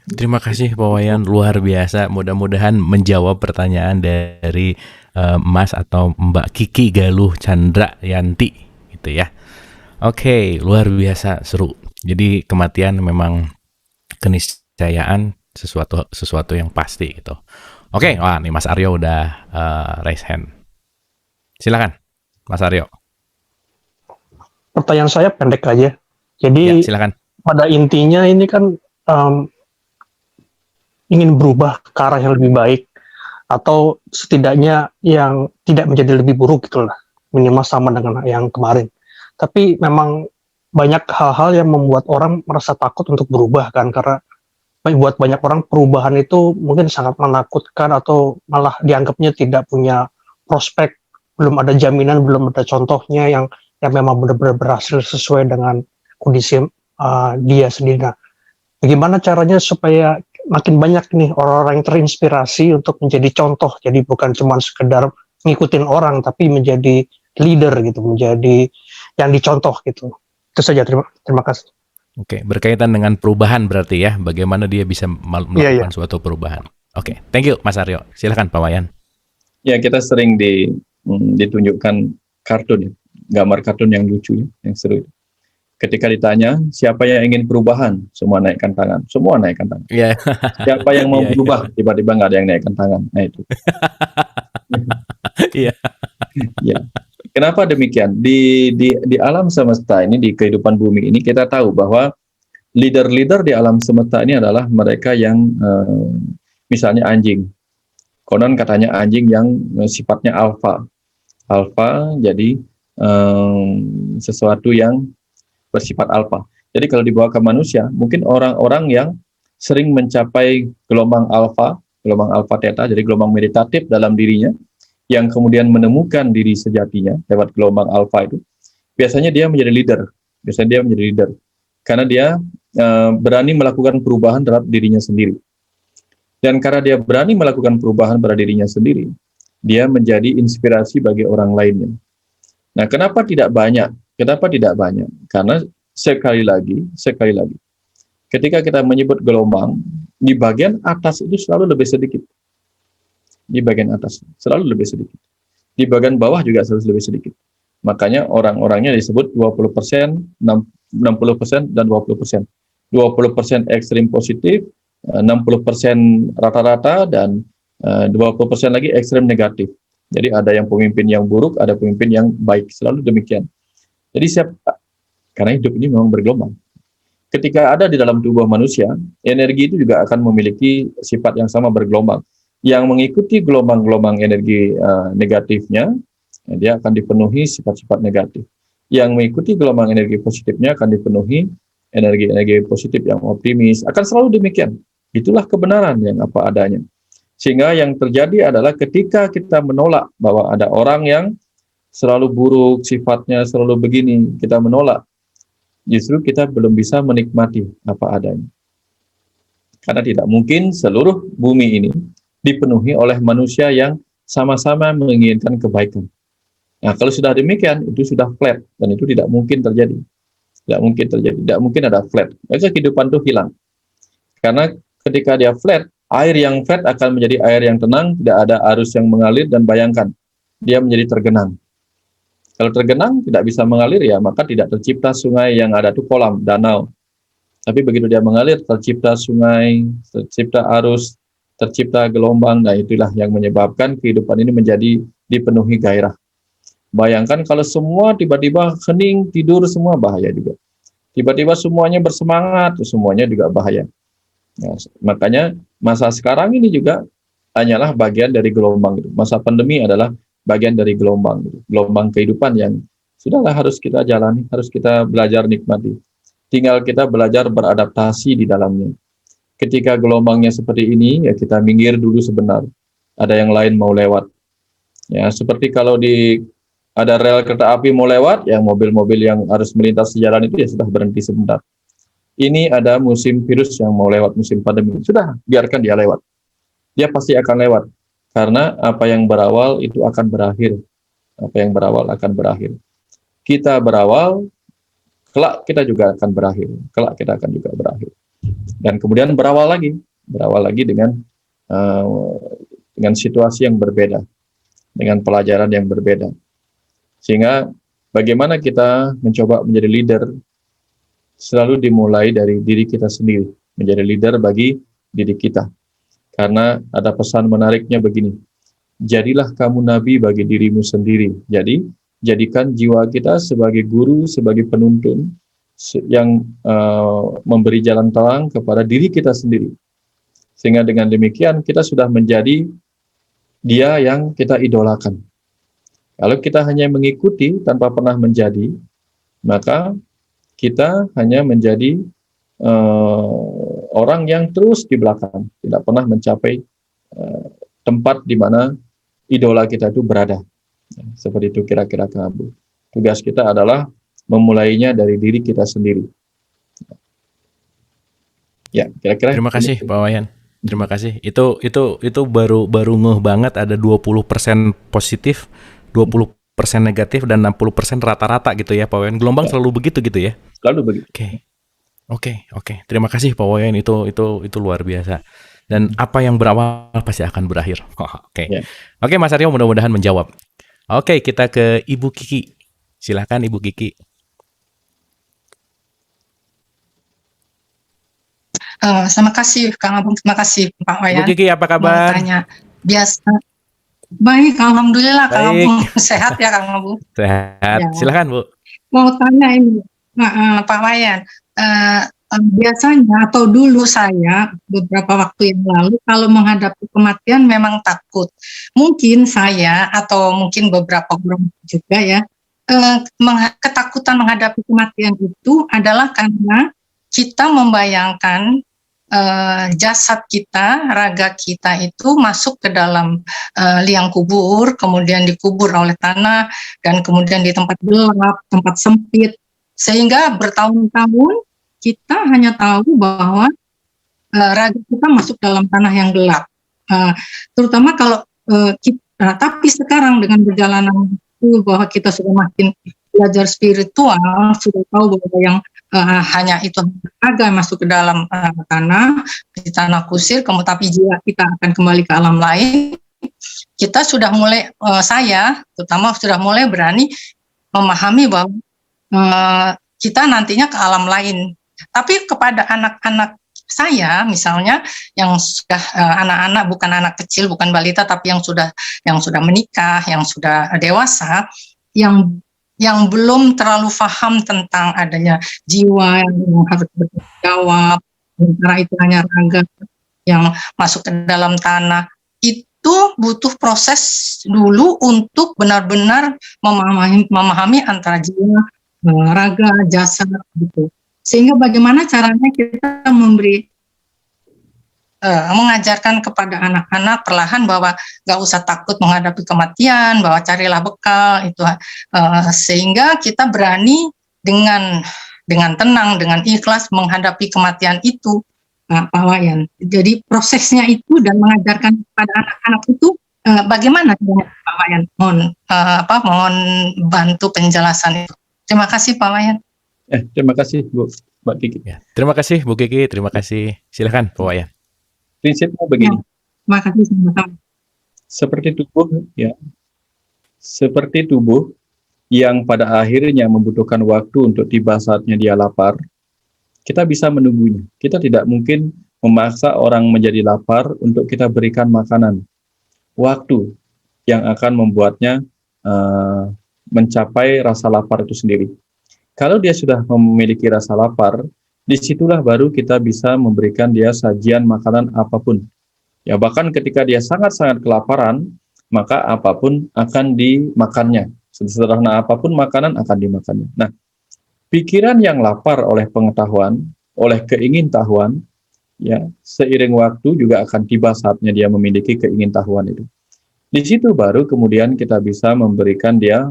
Terima kasih Pak Wayan, luar biasa. Mudah-mudahan menjawab pertanyaan dari Mas atau Mbak Kiki Galuh Chandra Yanti gitu ya. Oke, luar biasa seru. Jadi kematian memang keniscayaan sesuatu yang pasti gitu. Oke, wah nih Mas Aryo udah raise hand. Silakan Mas Aryo. Pertanyaan saya pendek aja. Jadi Ya, silakan. pada intinya ini kan ingin berubah ke arah yang lebih baik, atau setidaknya yang tidak menjadi lebih buruk gitulah, minimal sama dengan yang kemarin. Tapi memang banyak hal-hal yang membuat orang merasa takut untuk berubah kan, karena buat banyak orang perubahan itu mungkin sangat menakutkan atau malah dianggapnya tidak punya prospek, belum ada jaminan, belum ada contohnya yang memang benar-benar berhasil sesuai dengan kondisi dia sendiri. Nah, bagaimana caranya supaya makin banyak nih orang-orang yang terinspirasi untuk menjadi contoh, jadi bukan cuma sekedar ngikutin orang, tapi menjadi leader gitu, menjadi yang dicontoh gitu. Itu saja, terima kasih. Oke, berkaitan dengan perubahan berarti ya, bagaimana dia bisa melakukan suatu perubahan. Oke, thank you Mas Aryo. Silakan Pak Wayan. Ya, kita sering ditunjukkan kartun ya. Gambar kartun yang lucu, yang seru. Ketika ditanya, siapa yang ingin perubahan? Semua naikkan tangan. Semua naikkan tangan. Yeah. Siapa yang mau berubah? Tiba-tiba nggak ada yang naikkan tangan. Nah itu. Iya. Ya. Kenapa demikian? Di alam semesta ini, di kehidupan bumi ini, kita tahu bahwa leader-leader di alam semesta ini adalah mereka yang, misalnya anjing. Konon katanya anjing yang sifatnya alfa. Alfa jadi sesuatu yang bersifat alfa. Jadi kalau dibawa ke manusia, mungkin orang-orang yang sering mencapai gelombang alfa theta, jadi gelombang meditatif dalam dirinya, yang kemudian menemukan diri sejatinya lewat gelombang alfa itu, biasanya dia menjadi leader. Karena dia berani melakukan perubahan terhadap dirinya sendiri. Dan karena dia berani melakukan perubahan pada dirinya sendiri, dia menjadi inspirasi bagi orang lainnya. Nah, kenapa tidak banyak? Karena sekali lagi, ketika kita menyebut gelombang, di bagian atas itu selalu lebih sedikit. Di bagian atas selalu lebih sedikit. Di bagian bawah juga selalu lebih sedikit. Makanya orang-orangnya disebut 20%, 60% dan 20%. 20% ekstrim positif, 60% rata-rata, dan 20% lagi ekstrim negatif. Jadi ada yang pemimpin yang buruk, ada pemimpin yang baik, selalu demikian. Jadi karena hidup ini memang bergelombang. Ketika ada di dalam tubuh manusia, energi itu juga akan memiliki sifat yang sama, bergelombang. Yang mengikuti gelombang-gelombang energi negatifnya, dia akan dipenuhi sifat-sifat negatif. Yang mengikuti gelombang energi positifnya akan dipenuhi energi-energi positif yang optimis. Akan selalu demikian. Itulah kebenaran yang apa adanya. Sehingga yang terjadi adalah ketika kita menolak bahwa ada orang yang selalu buruk, sifatnya selalu begini, kita menolak. Justru kita belum bisa menikmati apa adanya. Karena tidak mungkin seluruh bumi ini dipenuhi oleh manusia yang sama-sama menginginkan kebaikan. Nah, kalau sudah demikian, itu sudah flat, dan itu tidak mungkin terjadi. Tidak mungkin terjadi, tidak mungkin ada flat. Maka kehidupan itu hilang. Karena ketika dia flat, air yang flat akan menjadi air yang tenang, tidak ada arus yang mengalir, dan bayangkan, dia menjadi tergenang. Kalau tergenang, tidak bisa mengalir, ya maka tidak tercipta sungai yang ada itu kolam, danau. Tapi begitu dia mengalir, tercipta sungai, tercipta arus, tercipta gelombang. Nah, itulah yang menyebabkan kehidupan ini menjadi dipenuhi gairah. Bayangkan kalau semua tiba-tiba hening, tidur semua, bahaya juga. Tiba-tiba semuanya bersemangat, semuanya juga bahaya. Nah, makanya masa sekarang ini juga hanyalah bagian dari gelombang. Masa pandemi adalah bagian dari gelombang. Gelombang kehidupan yang sudahlah harus kita jalani, harus kita belajar nikmati. Tinggal kita belajar beradaptasi di dalamnya. Ketika gelombangnya seperti ini, ya kita minggir dulu sebentar. Ada yang lain mau lewat. Ya, seperti kalau ada rel kereta api mau lewat, yang mobil-mobil yang harus melintas di jalan itu ya sudah berhenti sebentar. Ini ada musim virus yang mau lewat, musim pandemi. Sudah, biarkan dia lewat. Dia pasti akan lewat. Karena apa yang berawal itu akan berakhir. Apa yang berawal akan berakhir. Kita berawal, kelak kita juga akan berakhir. Kelak kita akan juga berakhir. Dan kemudian berawal lagi dengan situasi yang berbeda, dengan pelajaran yang berbeda. Sehingga bagaimana kita mencoba menjadi leader selalu dimulai dari diri kita sendiri, menjadi leader bagi diri kita. Karena ada pesan menariknya begini, jadilah kamu nabi bagi dirimu sendiri. Jadi, jadikan jiwa kita sebagai guru, sebagai penuntun, yang memberi jalan terang kepada diri kita sendiri. Sehingga dengan demikian kita sudah menjadi dia yang kita idolakan. Kalau kita hanya mengikuti tanpa pernah menjadi, maka kita hanya menjadi orang yang terus di belakang, tidak pernah mencapai tempat di mana idola kita itu berada. Seperti itu kira-kira Kang Abu. Tugas kita adalah memulainya dari diri kita sendiri. Ya, kira-kira. Terima kasih Pak Wayan. Terima kasih. Itu baru ngeh banget, ada 20% positif, 20% negatif, dan 60% rata-rata gitu ya Pak Wayan. Gelombang selalu begitu gitu ya. Selalu begitu. Oke. Terima kasih Pak Wayan, itu luar biasa. Dan apa yang berawal pasti akan berakhir. Oke. Oke Mas Aryo, mudah-mudahan menjawab. Oke, kita ke Ibu Kiki. Silakan Ibu Kiki. Terima kasih Kang Abung, terima kasih Pak Wayan. Ibu Kiki, apa kabar? Mau tanya, biasa. Baik, alhamdulillah Kang Abung. Sehat ya Kang Abung? Sehat. Ya. Silakan Bu. Mau tanya ini, Pak Wayan. Biasanya atau dulu saya beberapa waktu yang lalu kalau menghadapi kematian memang takut. Mungkin saya atau mungkin beberapa orang juga ya, ketakutan menghadapi kematian itu adalah karena kita membayangkan jasad kita, raga kita itu masuk ke dalam liang kubur, kemudian dikubur oleh tanah, dan kemudian di tempat gelap, tempat sempit, sehingga bertahun-tahun kita hanya tahu bahwa raga kita masuk dalam tanah yang gelap. Terutama kalau kita, tapi sekarang dengan berjalanan itu bahwa kita sudah makin belajar spiritual, sudah tahu bahwa yang hanya itu raga masuk ke dalam tanah, di tanah kusir, tapi jiwa kita akan kembali ke alam lain. Kita sudah mulai, saya terutama sudah mulai berani memahami bahwa kita nantinya ke alam lain. Tapi kepada anak-anak saya misalnya yang sudah anak-anak, bukan anak kecil, bukan balita, tapi yang sudah menikah, yang sudah dewasa, yang belum terlalu paham tentang adanya jiwa yang harus bertanggung jawab, karena itu hanya raga yang masuk ke dalam tanah, itu butuh proses dulu untuk benar-benar memahami antara jiwa, raga, jasad gitu. Sehingga bagaimana caranya kita mengajarkan kepada anak-anak perlahan bahwa gak usah takut menghadapi kematian, bahwa carilah bekal itu, sehingga kita berani dengan tenang, dengan ikhlas menghadapi kematian itu. Pak Wayan. Jadi prosesnya itu dan mengajarkan kepada anak-anak itu bagaimana Pak Wayan? Mohon bantu penjelasan itu. Terima kasih Pak Wayan. Terima kasih Mbak Kiki. Ya, terima kasih Bu Kiki, terima kasih. Silakan Pak Wayan. Prinsipnya begini. Terima kasih sama-sama. Seperti tubuh yang pada akhirnya membutuhkan waktu untuk tiba saatnya dia lapar, kita bisa menunggunya. Kita tidak mungkin memaksa orang menjadi lapar untuk kita berikan makanan. Waktu yang akan membuatnya mencapai rasa lapar itu sendiri. Kalau dia sudah memiliki rasa lapar, disitulah baru kita bisa memberikan dia sajian makanan apapun. Ya, bahkan ketika dia sangat-sangat kelaparan, maka apapun akan dimakannya. Sederhana apapun makanan akan dimakannya. Nah, pikiran yang lapar oleh pengetahuan, oleh keingintahuan, ya, seiring waktu juga akan tiba saatnya dia memiliki keingintahuan itu. Di situ baru kemudian kita bisa memberikan dia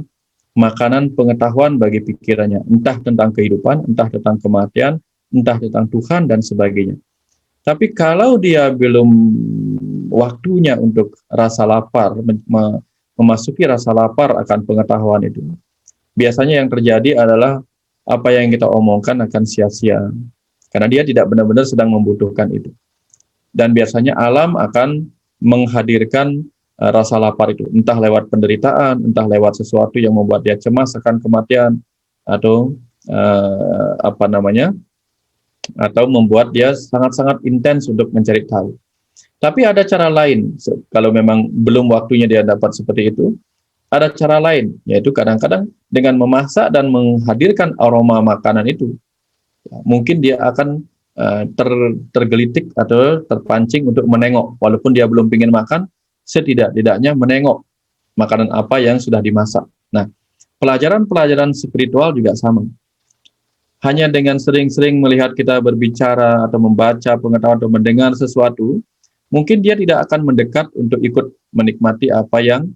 makanan pengetahuan bagi pikirannya, entah tentang kehidupan, entah tentang kematian, entah tentang Tuhan dan sebagainya. Tapi kalau dia belum waktunya untuk rasa lapar, memasuki rasa lapar akan pengetahuan itu, biasanya yang terjadi adalah apa yang kita omongkan akan sia-sia, karena dia tidak benar-benar sedang membutuhkan itu. Dan biasanya alam akan menghadirkan rasa lapar itu, entah lewat penderitaan, entah lewat sesuatu yang membuat dia cemas akan kematian, atau atau membuat dia sangat-sangat intens untuk mencari tahu. Tapi ada cara lain, kalau memang belum waktunya dia dapat seperti itu, ada cara lain, yaitu kadang-kadang dengan memasak dan menghadirkan aroma makanan itu, ya, mungkin dia akan tergelitik atau terpancing untuk menengok, walaupun dia belum ingin makan, setidak-tidaknya menengok makanan apa yang sudah dimasak. Nah, pelajaran-pelajaran spiritual juga sama. Hanya dengan sering-sering melihat kita berbicara atau membaca pengetahuan atau mendengar sesuatu, mungkin dia tidak akan mendekat untuk ikut menikmati apa yang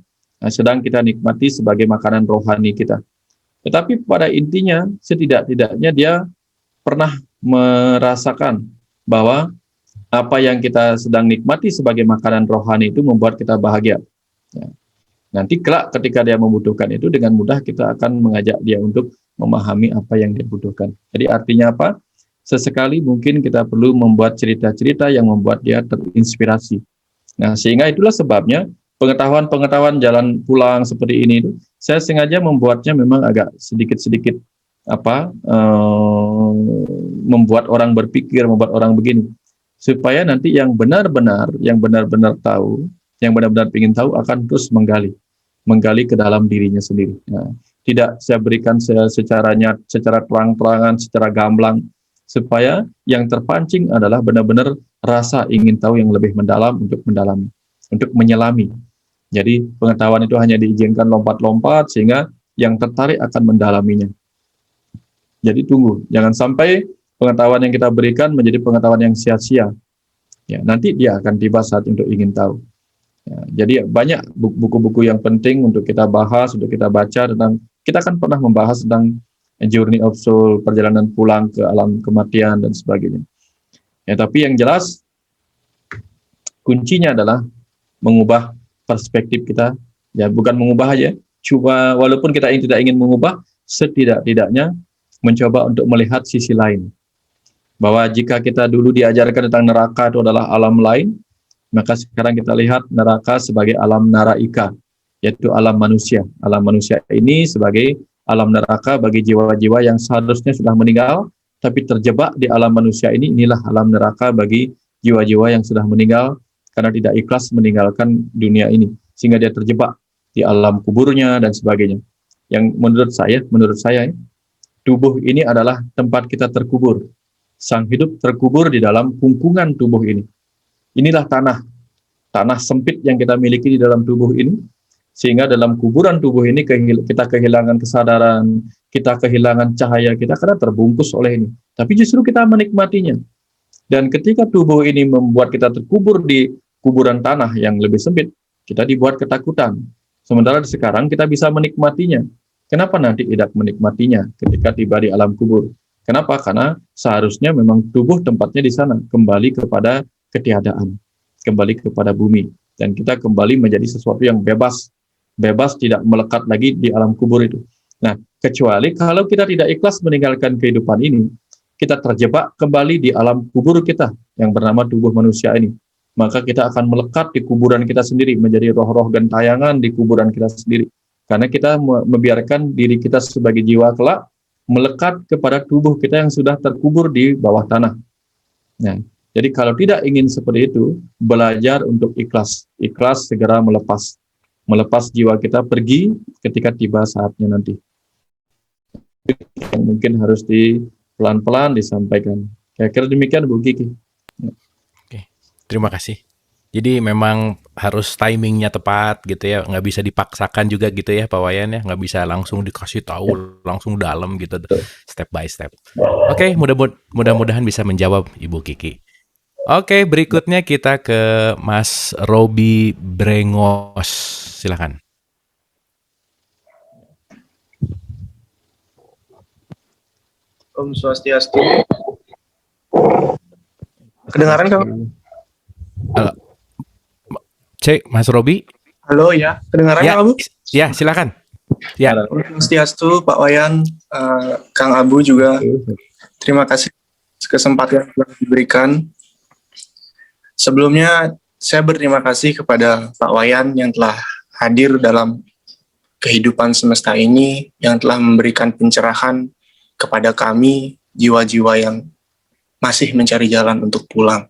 sedang kita nikmati sebagai makanan rohani kita. Tetapi pada intinya, setidak-tidaknya dia pernah merasakan bahwa apa yang kita sedang nikmati sebagai makanan rohani itu membuat kita bahagia. Ya. Nanti kelak ketika dia membutuhkan itu, dengan mudah kita akan mengajak dia untuk memahami apa yang dia butuhkan. Jadi artinya apa? Sesekali mungkin kita perlu membuat cerita-cerita yang membuat dia terinspirasi. Nah, sehingga itulah sebabnya pengetahuan-pengetahuan jalan pulang seperti ini itu, saya sengaja membuatnya memang agak sedikit-sedikit membuat orang berpikir, membuat orang begini, supaya nanti yang benar-benar tahu, yang benar-benar ingin tahu akan terus menggali ke dalam dirinya sendiri. Nah, tidak saya berikan secara terang-terangan, secara gamblang, supaya yang terpancing adalah benar-benar rasa ingin tahu yang lebih mendalam untuk mendalami, untuk menyelami. Jadi pengetahuan itu hanya diizinkan lompat-lompat sehingga yang tertarik akan mendalaminya. Jadi tunggu, jangan sampai pengetahuan yang kita berikan menjadi pengetahuan yang sia-sia. Ya, nanti dia akan tiba saat untuk ingin tahu. Ya, jadi banyak buku-buku yang penting untuk kita bahas, untuk kita baca tentang. Kita kan pernah membahas tentang Journey of Soul, perjalanan pulang ke alam kematian dan sebagainya. Ya, tapi yang jelas kuncinya adalah mengubah perspektif kita. Ya, bukan mengubah aja, cuma walaupun kita tidak ingin mengubah, setidak-tidaknya mencoba untuk melihat sisi lain. Bahwa jika kita dulu diajarkan tentang neraka itu adalah alam lain, maka sekarang kita lihat neraka sebagai alam naraika, yaitu alam manusia. Alam manusia ini sebagai alam neraka bagi jiwa-jiwa yang seharusnya sudah meninggal, tapi terjebak di alam manusia ini. Inilah alam neraka bagi jiwa-jiwa yang sudah meninggal karena tidak ikhlas meninggalkan dunia ini, sehingga dia terjebak di alam kuburnya dan sebagainya. Yang menurut saya, tubuh ini adalah tempat kita terkubur. Sang hidup terkubur di dalam kungkungan tubuh ini. Inilah tanah sempit yang kita miliki di dalam tubuh ini, sehingga dalam kuburan tubuh ini kita kehilangan kesadaran, kita kehilangan cahaya kita karena terbungkus oleh ini. Tapi justru kita menikmatinya. Dan ketika tubuh ini membuat kita terkubur di kuburan tanah yang lebih sempit, kita dibuat ketakutan. Sementara sekarang kita bisa menikmatinya. Kenapa nanti tidak menikmatinya ketika tiba di alam kubur? Kenapa? Karena seharusnya memang tubuh tempatnya di sana, kembali kepada ketiadaan, kembali kepada bumi, dan kita kembali menjadi sesuatu yang bebas, tidak melekat lagi di alam kubur itu. Nah, kecuali kalau kita tidak ikhlas meninggalkan kehidupan ini, kita terjebak kembali di alam kubur kita yang bernama tubuh manusia ini. Maka kita akan melekat di kuburan kita sendiri, menjadi roh-roh gentayangan di kuburan kita sendiri. Karena kita membiarkan diri kita sebagai jiwa kelak melekat kepada tubuh kita yang sudah terkubur di bawah tanah. Nah, jadi kalau tidak ingin seperti itu, belajar untuk ikhlas. Ikhlas segera melepas jiwa kita pergi ketika tiba saatnya nanti. Yang mungkin harus pelan-pelan disampaikan. Kira-kira demikian Bu Kiki. Terima kasih. Jadi memang harus timingnya tepat gitu ya, nggak bisa dipaksakan juga gitu ya Pak Wayan ya, nggak bisa langsung dikasih tahu langsung dalam gitu, step by step. Oke, mudah-mudahan bisa menjawab Ibu Kiki. Oke, berikutnya kita ke Mas Robi Brengos, silakan. Om Swastiastu. Kedengaran kamu? Cek, Mas Robi. Halo ya, kedengaran Ya, kamu? ya silakan. Ya, Om Swastiastu, Pak Wayan, Kang Abu juga. Terima kasih kesempatan yang telah diberikan. Sebelumnya, saya berterima kasih kepada Pak Wayan yang telah hadir dalam kehidupan semesta ini, yang telah memberikan pencerahan kepada kami, jiwa-jiwa yang masih mencari jalan untuk pulang.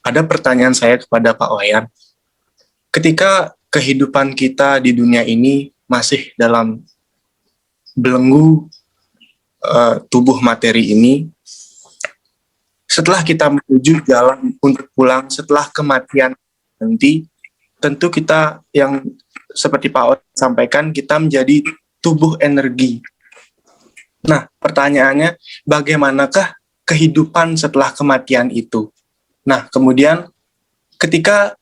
Ada pertanyaan saya kepada Pak Wayan. Ketika kehidupan kita di dunia ini masih dalam belenggu tubuh materi ini, setelah kita menuju jalan untuk pulang, setelah kematian nanti, tentu kita yang seperti Pak Wayan sampaikan, kita menjadi tubuh energi. Nah, pertanyaannya, bagaimanakah kehidupan setelah kematian itu? Nah, kemudian ketika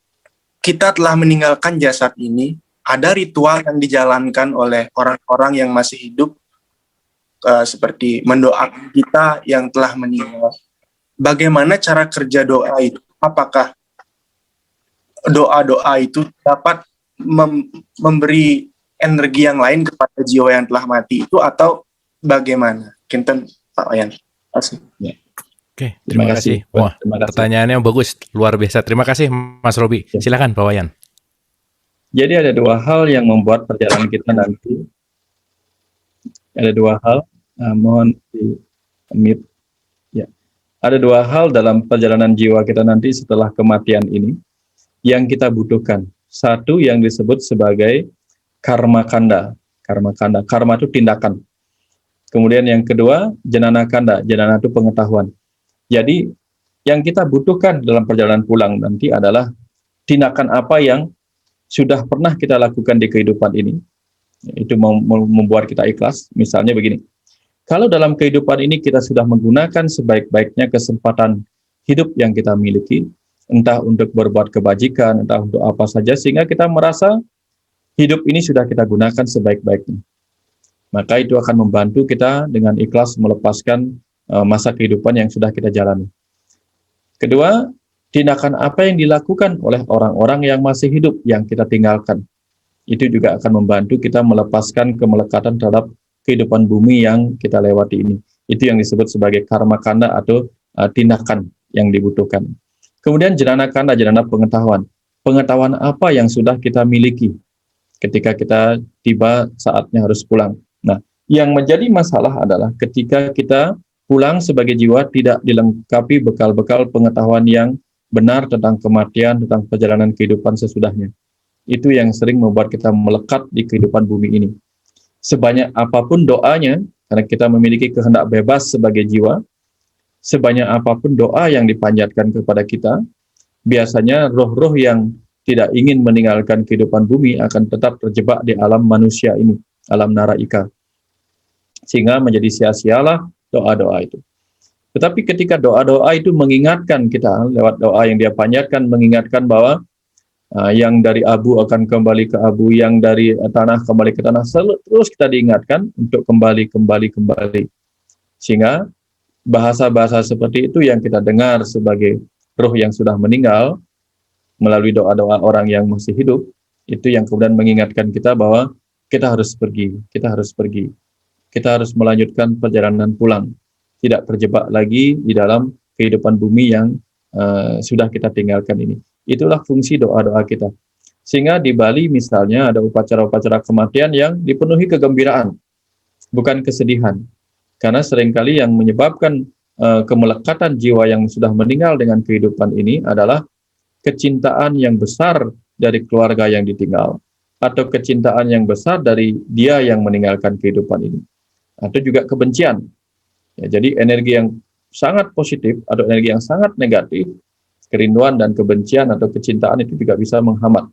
kita telah meninggalkan jasad ini, ada ritual yang dijalankan oleh orang-orang yang masih hidup, seperti mendoakan kita yang telah meninggal. Bagaimana cara kerja doa itu? Apakah doa-doa itu dapat memberi energi yang lain kepada jiwa yang telah mati itu, atau bagaimana? Kinten Pak Wayan. Terima kasih. oke, terima kasih. Wah, Terima kasih. pertanyaannya bagus, luar biasa. Terima kasih Mas Robi. Silakan Pak Wayan. Jadi ada dua hal yang membuat perjalanan kita nanti. Ada dua hal, mohon di-mute. Ya. Ada dua hal dalam perjalanan jiwa kita nanti setelah kematian ini yang kita butuhkan. Satu yang disebut sebagai karma kanda. Karma kanda. Karma itu tindakan. Kemudian yang kedua, janana kanda. Janana itu pengetahuan. Jadi yang kita butuhkan dalam perjalanan pulang nanti adalah tindakan apa yang sudah pernah kita lakukan di kehidupan ini. Itu membuat kita ikhlas. Misalnya begini, kalau dalam kehidupan ini kita sudah menggunakan sebaik-baiknya kesempatan hidup yang kita miliki, entah untuk berbuat kebajikan, entah untuk apa saja, sehingga kita merasa hidup ini sudah kita gunakan sebaik-baiknya. Maka itu akan membantu kita dengan ikhlas melepaskan masa kehidupan yang sudah kita jalani. Kedua, tindakan apa yang dilakukan oleh orang-orang yang masih hidup yang kita tinggalkan. Itu juga akan membantu kita melepaskan kemelekatan terhadap kehidupan bumi yang kita lewati ini. Itu yang disebut sebagai karma kanda atau tindakan yang dibutuhkan. Kemudian janana kanda, janana pengetahuan. Pengetahuan apa yang sudah kita miliki ketika kita tiba saatnya harus pulang. Nah, yang menjadi masalah adalah ketika kita pulang sebagai jiwa tidak dilengkapi bekal-bekal pengetahuan yang benar tentang kematian, tentang perjalanan kehidupan sesudahnya. Itu yang sering membuat kita melekat di kehidupan bumi ini. Sebanyak apapun doanya, karena kita memiliki kehendak bebas sebagai jiwa, sebanyak apapun doa yang dipanjatkan kepada kita, biasanya roh-roh yang tidak ingin meninggalkan kehidupan bumi akan tetap terjebak di alam manusia ini, alam naraika. Sehingga menjadi sia-sialah doa-doa itu. Tetapi ketika doa-doa itu mengingatkan kita, lewat doa yang dia panjatkan, mengingatkan bahwa yang dari abu akan kembali ke abu, yang dari tanah kembali ke tanah, terus kita diingatkan untuk kembali. Sehingga bahasa-bahasa seperti itu yang kita dengar sebagai ruh yang sudah meninggal melalui doa-doa orang yang masih hidup, itu yang kemudian mengingatkan kita bahwa kita harus pergi, kita harus melanjutkan perjalanan pulang, tidak terjebak lagi di dalam kehidupan bumi yang sudah kita tinggalkan ini. Itulah fungsi doa-doa kita. Sehingga di Bali misalnya ada upacara-upacara kematian yang dipenuhi kegembiraan, bukan kesedihan. Karena seringkali yang menyebabkan kemelekatan jiwa yang sudah meninggal dengan kehidupan ini adalah kecintaan yang besar dari keluarga yang ditinggal, atau kecintaan yang besar dari dia yang meninggalkan kehidupan ini, atau juga kebencian. Ya, jadi energi yang sangat positif atau energi yang sangat negatif, kerinduan dan kebencian atau kecintaan itu juga bisa menghambat.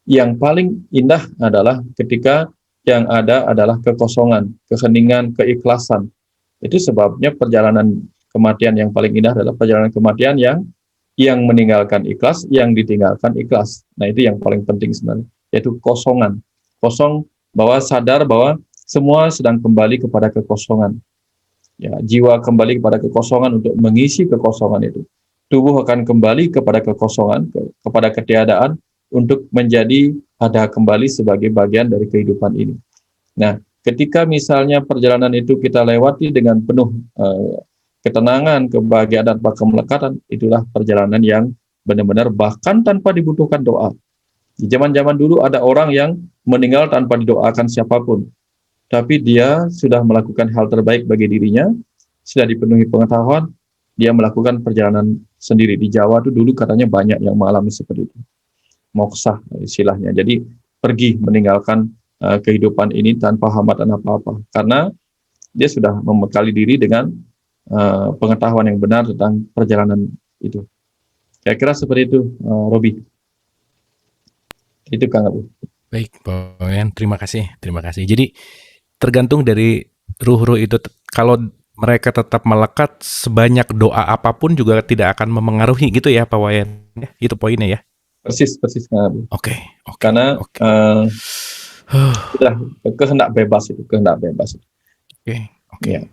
Yang paling indah adalah ketika yang ada adalah kekosongan, keheningan, keikhlasan. Itu sebabnya perjalanan kematian yang paling indah adalah perjalanan kematian yang meninggalkan ikhlas, yang ditinggalkan ikhlas. Nah, itu yang paling penting sebenarnya, yaitu kosongan. Kosong, bahwa sadar bahwa semua sedang kembali kepada kekosongan. Ya, jiwa kembali kepada kekosongan untuk mengisi kekosongan itu. Tubuh akan kembali kepada kekosongan, kepada ketiadaan, untuk menjadi ada kembali sebagai bagian dari kehidupan ini. Nah, ketika misalnya perjalanan itu kita lewati dengan penuh ketenangan, kebahagiaan, dan kemelekatan, itulah perjalanan yang benar-benar bahkan tanpa dibutuhkan doa. Di zaman-zaman dulu ada orang yang meninggal tanpa didoakan siapapun, tapi dia sudah melakukan hal terbaik bagi dirinya, sudah dipenuhi pengetahuan, dia melakukan perjalanan sendiri. Di Jawa itu dulu katanya banyak yang mengalami seperti itu. Moksah istilahnya. Jadi pergi meninggalkan kehidupan ini tanpa hambatan apa-apa, karena dia sudah membekali diri dengan pengetahuan yang benar tentang perjalanan itu. Kira-kira seperti itu, Robi. Itu Kang Abu. Baik, Pak Wayan, terima kasih. Jadi tergantung dari ruh-ruh itu, kalau mereka tetap melekat, sebanyak doa apapun juga tidak akan memengaruhi gitu ya, Pak Wayan. Itu poinnya ya. Persis Kang Abu. Oke. Karena sudah kehendak bebas itu. Oke. Ya.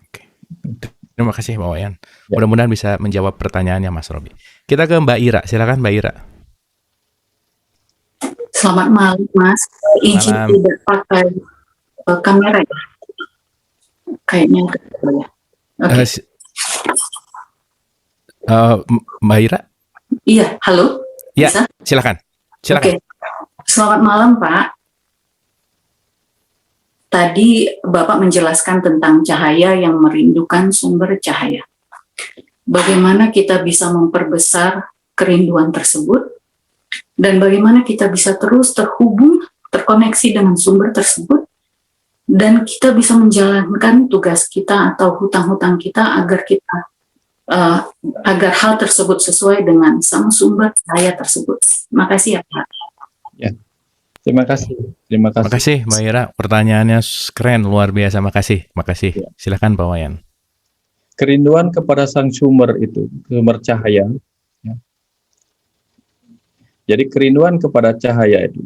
Terima kasih Pak Wayan. Ya. Mudah-mudahan bisa menjawab pertanyaannya Mas Robi. Kita ke Mbak Ira. Silakan Mbak Ira. Selamat malam Mas. Izin Malam. tidak pakai kamera ya? Kayaknya ya. Oke. Mbak Ira? Iya, halo. Ya, Bisa? silakan. Oke. Selamat malam Pak. Tadi Bapak menjelaskan tentang cahaya yang merindukan sumber cahaya. Bagaimana kita bisa memperbesar kerinduan tersebut, dan bagaimana kita bisa terus terhubung, terkoneksi dengan sumber tersebut, dan kita bisa menjalankan tugas kita atau hutang-hutang kita agar hal tersebut sesuai dengan sang sumber cahaya tersebut. Makasih ya Pak. Ya. Terima kasih. Terima kasih Mbak Ira. Pertanyaannya keren, luar biasa. Makasih. Ya. Silakan Pak Wayan. Kerinduan kepada sang sumber itu, sumber cahaya. Ya. Jadi kerinduan kepada cahaya itu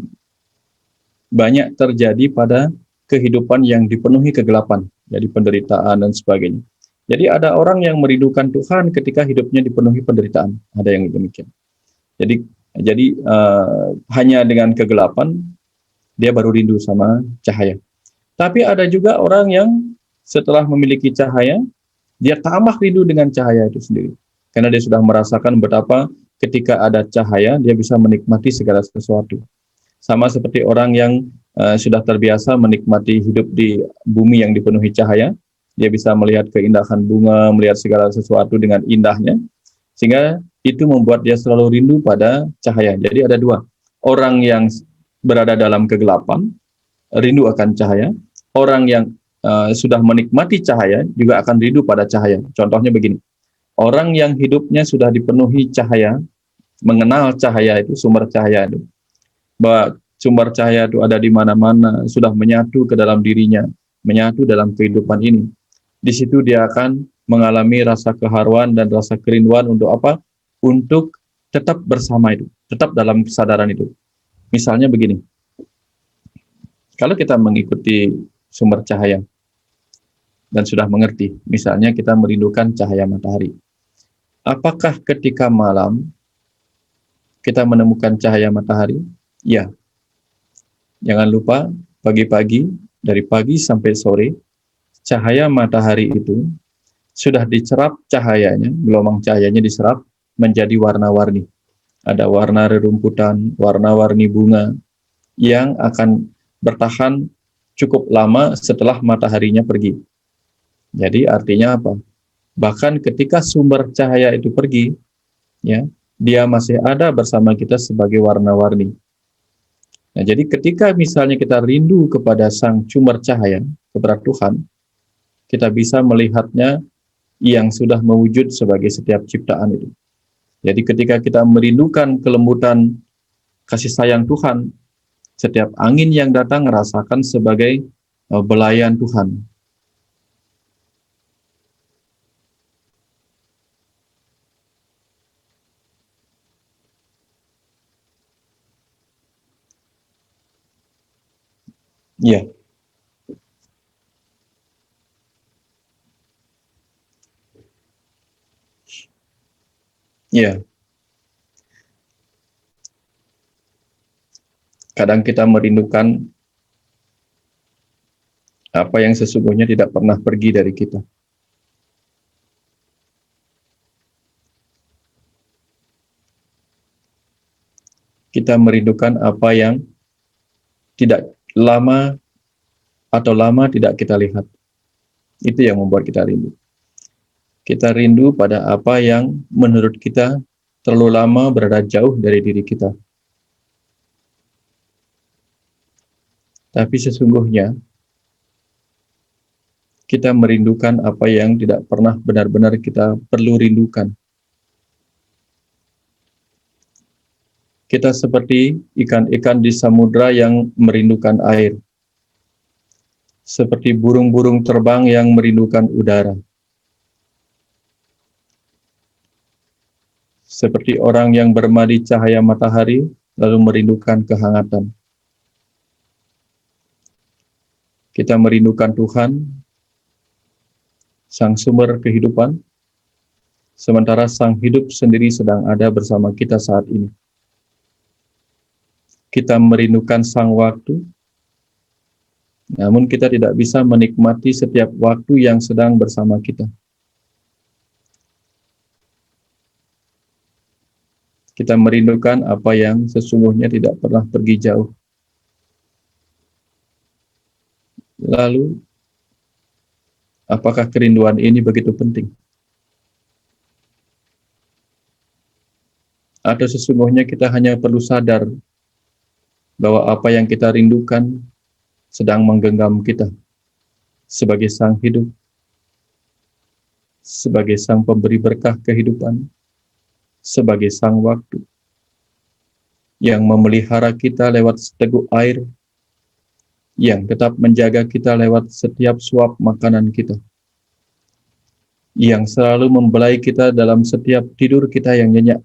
banyak terjadi pada kehidupan yang dipenuhi kegelapan, jadi penderitaan dan sebagainya. Jadi ada orang yang merindukan Tuhan ketika hidupnya dipenuhi penderitaan, ada yang demikian. Jadi hanya dengan kegelapan dia baru rindu sama cahaya. Tapi ada juga orang yang setelah memiliki cahaya, dia tambah rindu dengan cahaya itu sendiri. Karena dia sudah merasakan betapa ketika ada cahaya, dia bisa menikmati segala sesuatu. Sama seperti orang yang sudah terbiasa menikmati hidup di bumi yang dipenuhi cahaya, dia bisa melihat keindahan bunga, melihat segala sesuatu dengan indahnya, sehingga itu membuat dia selalu rindu pada cahaya. Jadi ada dua, orang yang berada dalam kegelapan, rindu akan cahaya, orang yang sudah menikmati cahaya, juga akan rindu pada cahaya. Contohnya begini, orang yang hidupnya sudah dipenuhi cahaya, mengenal cahaya itu, sumber cahaya itu, bahwa sumber cahaya itu ada di mana-mana, sudah menyatu ke dalam dirinya, menyatu dalam kehidupan ini. Di situ dia akan mengalami rasa keharuan dan rasa kerinduan untuk apa? Untuk tetap bersama itu, tetap dalam kesadaran itu. Misalnya begini, kalau kita mengikuti sumber cahaya, dan sudah mengerti. Misalnya kita merindukan cahaya matahari. Apakah ketika malam kita menemukan cahaya matahari? Ya. Jangan lupa pagi-pagi, dari pagi sampai sore, cahaya matahari itu sudah diserap cahayanya, gelombang cahayanya diserap menjadi warna-warni. Ada warna rerumputan, warna-warni bunga yang akan bertahan cukup lama setelah mataharinya pergi. Jadi artinya apa? Bahkan ketika sumber cahaya itu pergi, ya, dia masih ada bersama kita sebagai warna-warni. Nah, jadi ketika misalnya kita rindu kepada sang sumber cahaya, kepada Tuhan, kita bisa melihatnya yang sudah mewujud sebagai setiap ciptaan itu. Jadi ketika kita merindukan kelembutan kasih sayang Tuhan, setiap angin yang datang rasakan sebagai belayan Tuhan. Ya. Ya. Kadang kita merindukan apa yang sesungguhnya tidak pernah pergi dari kita. Kita merindukan apa yang tidak lama atau lama tidak kita lihat. Itu yang membuat kita rindu. Kita rindu pada apa yang menurut kita terlalu lama berada jauh dari diri kita. Tapi sesungguhnya kita merindukan apa yang tidak pernah benar-benar kita perlu rindukan. Kita seperti ikan-ikan di samudra yang merindukan air. Seperti burung-burung terbang yang merindukan udara. Seperti orang yang bermadi cahaya matahari lalu merindukan kehangatan. Kita merindukan Tuhan, sang sumber kehidupan, sementara sang hidup sendiri sedang ada bersama kita saat ini. Kita merindukan sang waktu, namun kita tidak bisa menikmati setiap waktu yang sedang bersama kita. Kita merindukan apa yang sesungguhnya tidak pernah pergi jauh. Lalu, apakah kerinduan ini begitu penting? Atau sesungguhnya kita hanya perlu sadar bahwa apa yang kita rindukan sedang menggenggam kita sebagai sang hidup, sebagai sang pemberi berkah kehidupan, sebagai sang waktu yang memelihara kita lewat seteguk air, yang tetap menjaga kita lewat setiap suap makanan kita, yang selalu membelai kita dalam setiap tidur kita yang nyenyak,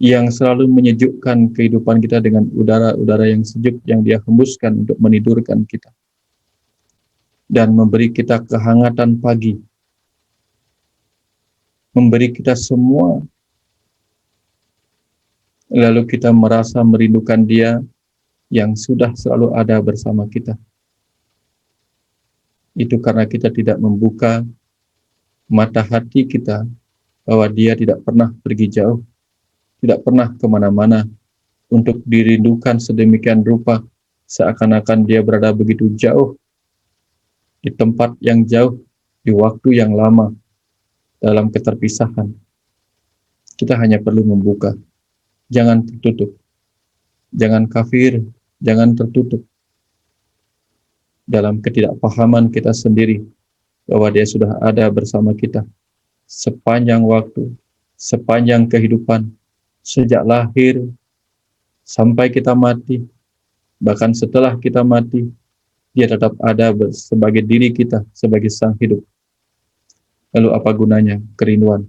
yang selalu menyejukkan kehidupan kita dengan udara-udara yang sejuk yang Dia hembuskan untuk menidurkan kita, dan memberi kita kehangatan pagi, memberi kita semua, lalu kita merasa merindukan Dia yang sudah selalu ada bersama kita. Itu karena kita tidak membuka mata hati kita bahwa Dia tidak pernah pergi jauh, tidak pernah kemana-mana untuk dirindukan sedemikian rupa, seakan-akan Dia berada begitu jauh, di tempat yang jauh, di waktu yang lama, dalam keterpisahan. Kita hanya perlu membuka, jangan tertutup, jangan kafir, jangan tertutup dalam ketidakpahaman kita sendiri bahwa Dia sudah ada bersama kita sepanjang waktu, sepanjang kehidupan, sejak lahir sampai kita mati, bahkan setelah kita mati, Dia tetap ada sebagai diri kita, sebagai sang hidup. Lalu apa gunanya kerinduan?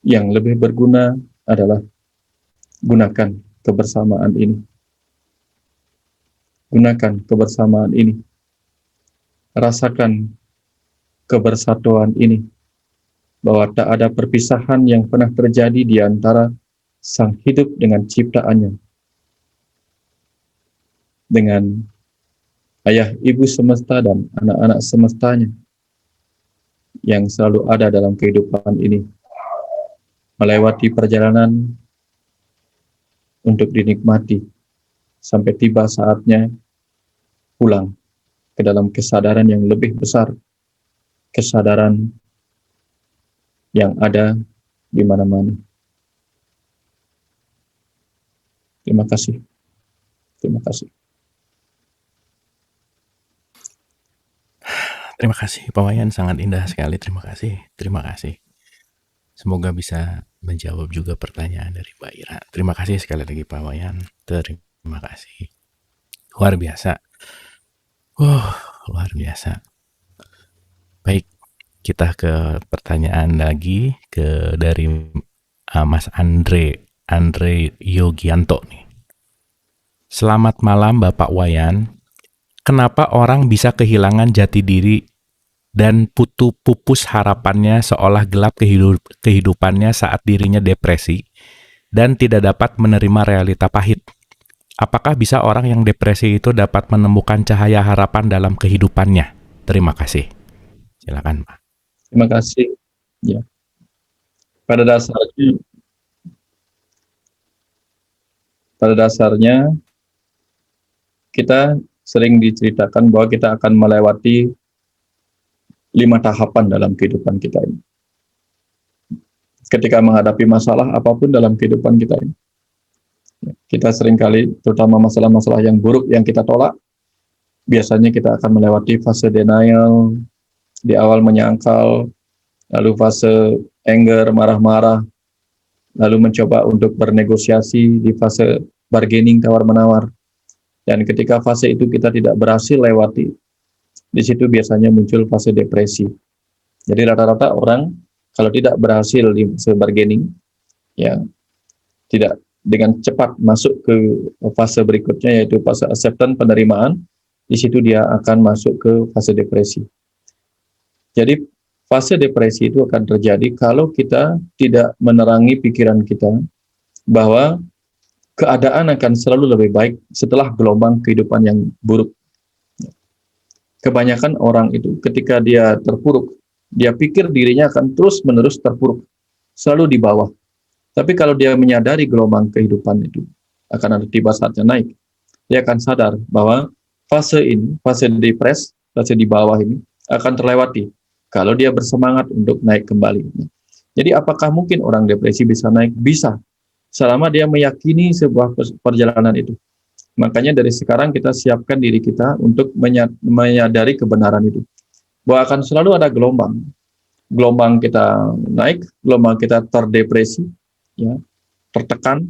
Yang lebih berguna adalah gunakan kebersamaan ini. Gunakan kebersamaan ini. Rasakan kebersatuan ini. Bahwa tak ada perpisahan yang pernah terjadi di antara sang hidup dengan ciptaannya. Dengan ayah ibu semesta dan anak-anak semestanya yang selalu ada dalam kehidupan ini. Melewati perjalanan untuk dinikmati sampai tiba saatnya pulang ke dalam kesadaran yang lebih besar, kesadaran yang ada di mana-mana. Terima kasih. Terima kasih. Terima kasih Pak Wayan, sangat indah sekali. Terima kasih. Terima kasih. Semoga bisa menjawab juga pertanyaan dari Mbak Ira. Terima kasih sekali lagi Pak Wayan. Terima kasih. Luar biasa. Luar biasa. Baik, kita ke pertanyaan lagi dari Mas Andre Yogianto nih. Selamat malam Bapak Wayan. Kenapa orang bisa kehilangan jati diri dan pupus harapannya seolah gelap kehidupannya saat dirinya depresi dan tidak dapat menerima realita pahit? Apakah bisa orang yang depresi itu dapat menemukan cahaya harapan dalam kehidupannya? Terima kasih. Silakan Pak. Terima kasih. Ya. Pada dasarnya kita sering diceritakan bahwa kita akan melewati 5 tahapan dalam kehidupan kita ini. Ketika menghadapi masalah apapun dalam kehidupan kita ini. Kita seringkali, terutama masalah-masalah yang buruk yang kita tolak, biasanya kita akan melewati fase denial, di awal menyangkal, lalu fase anger, marah-marah, lalu mencoba untuk bernegosiasi di fase bargaining, tawar-menawar. Dan ketika fase itu kita tidak berhasil lewati, di situ biasanya muncul fase depresi. Jadi rata-rata orang kalau tidak berhasil di fase bargaining, ya tidak dengan cepat masuk ke fase berikutnya, yaitu fase acceptance, penerimaan, di situ dia akan masuk ke fase depresi. Jadi fase depresi itu akan terjadi kalau kita tidak menerangi pikiran kita bahwa keadaan akan selalu lebih baik setelah gelombang kehidupan yang buruk. Kebanyakan orang itu ketika dia terpuruk, dia pikir dirinya akan terus-menerus terpuruk, selalu di bawah. Tapi kalau dia menyadari gelombang kehidupan itu akan ada tiba saatnya naik, dia akan sadar bahwa fase ini, fase depres, fase di bawah ini akan terlewati kalau dia bersemangat untuk naik kembali. Jadi apakah mungkin orang depresi bisa naik? Bisa. Selama dia meyakini sebuah perjalanan itu. Makanya dari sekarang kita siapkan diri kita untuk menyadari kebenaran itu. Bahwa akan selalu ada gelombang. Gelombang kita naik, gelombang kita terdepresi, ya, tertekan,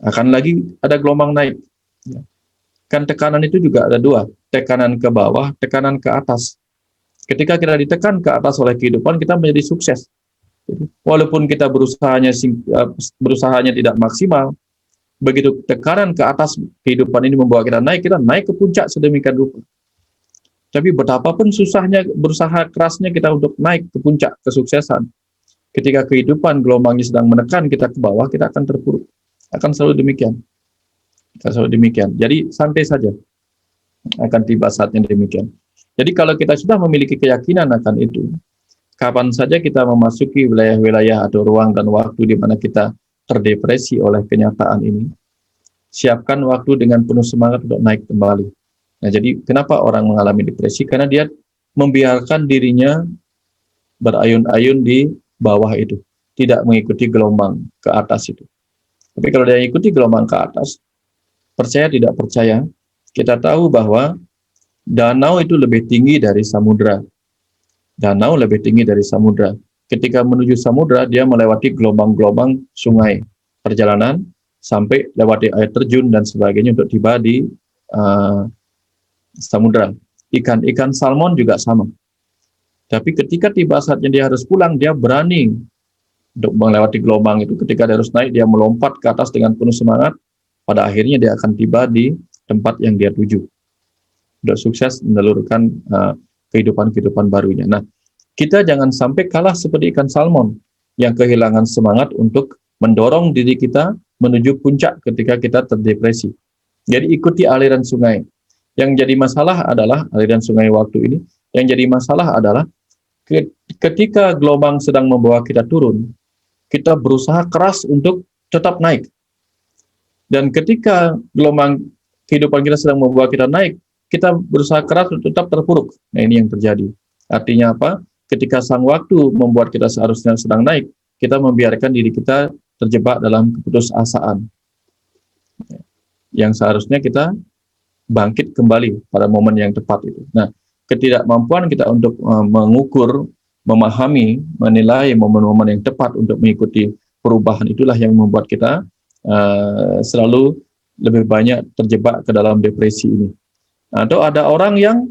akan lagi ada gelombang naik. Ya. Kan tekanan itu juga ada 2, tekanan ke bawah, tekanan ke atas. Ketika kita ditekan ke atas oleh kehidupan, kita menjadi sukses. Walaupun kita berusahanya tidak maksimal, begitu tekanan ke atas kehidupan ini membawa kita naik ke puncak sedemikian rupa. Tapi betapapun susahnya, berusaha kerasnya kita untuk naik ke puncak kesuksesan, ketika kehidupan gelombangnya sedang menekan kita ke bawah, kita akan terpuruk. Akan selalu demikian. Jadi santai saja. Akan tiba saatnya demikian. Jadi kalau kita sudah memiliki keyakinan akan itu, kapan saja kita memasuki wilayah-wilayah atau ruang dan waktu di mana kita terdepresi oleh kenyataan ini, siapkan waktu dengan penuh semangat untuk naik kembali. Nah, jadi kenapa orang mengalami depresi? Karena dia membiarkan dirinya berayun-ayun di bawah itu, tidak mengikuti gelombang ke atas itu. Tapi kalau dia ikuti gelombang ke atas, percaya tidak percaya, kita tahu bahwa danau itu lebih tinggi dari samudra. Danau lebih tinggi dari samudra. Ketika menuju samudra, dia melewati gelombang-gelombang sungai. Perjalanan sampai lewati air terjun dan sebagainya untuk tiba di samudra. Ikan-ikan salmon juga sama. Tapi ketika tiba saatnya dia harus pulang, dia berani untuk melewati gelombang itu. Ketika dia harus naik, dia melompat ke atas dengan penuh semangat. Pada akhirnya dia akan tiba di tempat yang dia tuju, untuk sukses menelurkan kehidupan barunya. Nah, kita jangan sampai kalah seperti ikan salmon yang kehilangan semangat untuk mendorong diri kita menuju puncak ketika kita terdepresi. Jadi ikuti aliran sungai. Yang jadi masalah adalah aliran sungai waktu ini. Yang jadi masalah adalah ketika gelombang sedang membawa kita turun, kita berusaha keras untuk tetap naik. Dan ketika gelombang kehidupan kita sedang membawa kita naik, kita berusaha keras untuk tetap terpuruk. Nah, ini yang terjadi. Artinya apa? Ketika sang waktu membuat kita seharusnya sedang naik, kita membiarkan diri kita terjebak dalam keputusasaan. Yang seharusnya kita bangkit kembali pada momen yang tepat itu. Nah, ketidakmampuan kita untuk mengukur, memahami, menilai momen-momen yang tepat untuk mengikuti perubahan itulah yang membuat kita selalu lebih banyak terjebak ke dalam depresi ini. Atau ada orang yang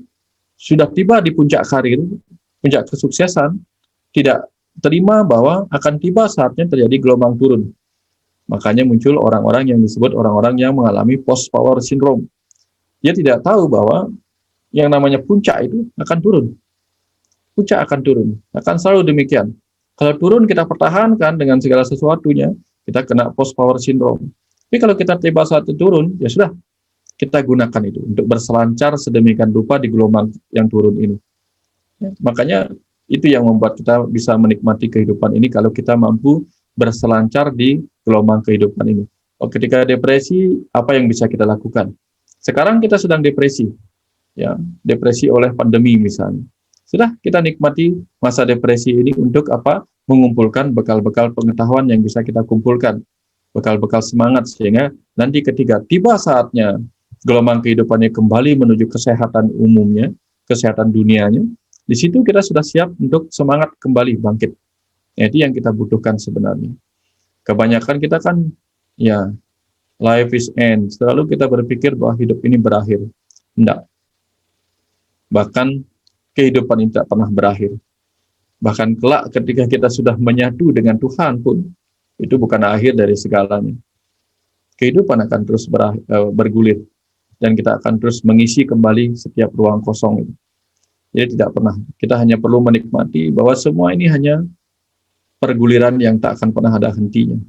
sudah tiba di puncak karir, puncak kesuksesan, tidak terima bahwa akan tiba saatnya terjadi gelombang turun. Makanya muncul orang-orang yang disebut orang-orang yang mengalami post-power syndrome. Dia tidak tahu bahwa yang namanya puncak itu akan turun. Puncak akan turun, akan selalu demikian. Kalau turun kita pertahankan dengan segala sesuatunya, kita kena post-power syndrome. Tapi kalau kita tiba saat itu turun, ya sudah, kita gunakan itu untuk berselancar sedemikian rupa di gelombang yang turun ini. Ya, makanya itu yang membuat kita bisa menikmati kehidupan ini kalau kita mampu berselancar di gelombang kehidupan ini. Ketika depresi, apa yang bisa kita lakukan? Sekarang kita sedang depresi, ya, depresi oleh pandemi misalnya. Sudah kita nikmati masa depresi ini untuk apa? Mengumpulkan bekal-bekal pengetahuan yang bisa kita kumpulkan, bekal-bekal semangat sehingga nanti ketika tiba saatnya gelombang kehidupannya kembali menuju kesehatan umumnya, kesehatan dunianya, di situ kita sudah siap untuk semangat kembali bangkit. Itu yang kita butuhkan sebenarnya. Kebanyakan kita kan, ya, life is end. Selalu kita berpikir bahwa hidup ini berakhir. Tidak. Bahkan kehidupan ini tidak pernah berakhir. Bahkan kelak ketika kita sudah menyatu dengan Tuhan pun, itu bukan akhir dari segalanya. Kehidupan akan terus bergulir. Dan kita akan terus mengisi kembali setiap ruang kosong itu. Jadi tidak pernah. Kita hanya perlu menikmati bahwa semua ini hanya perguliran yang tak akan pernah ada hentinya.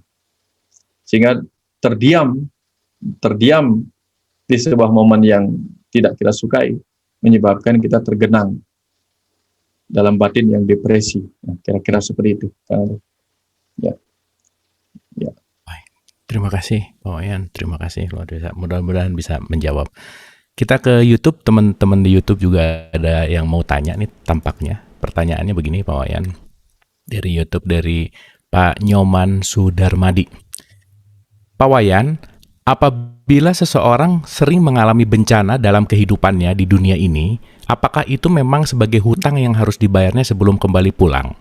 Sehingga terdiam di sebuah momen yang tidak kita sukai, menyebabkan kita tergenang dalam batin yang depresi. Nah, kira-kira seperti itu. Ya. Terima kasih Pak Wayan, terima kasih luar biasa. Mudah-mudahan bisa menjawab. Kita ke YouTube, teman-teman di YouTube juga ada yang mau tanya nih tampaknya. Pertanyaannya begini Pak Wayan. Dari YouTube dari Pak Nyoman Sudarmadi. Pak Wayan, apabila seseorang sering mengalami bencana dalam kehidupannya di dunia ini, apakah itu memang sebagai hutang yang harus dibayarnya sebelum kembali pulang?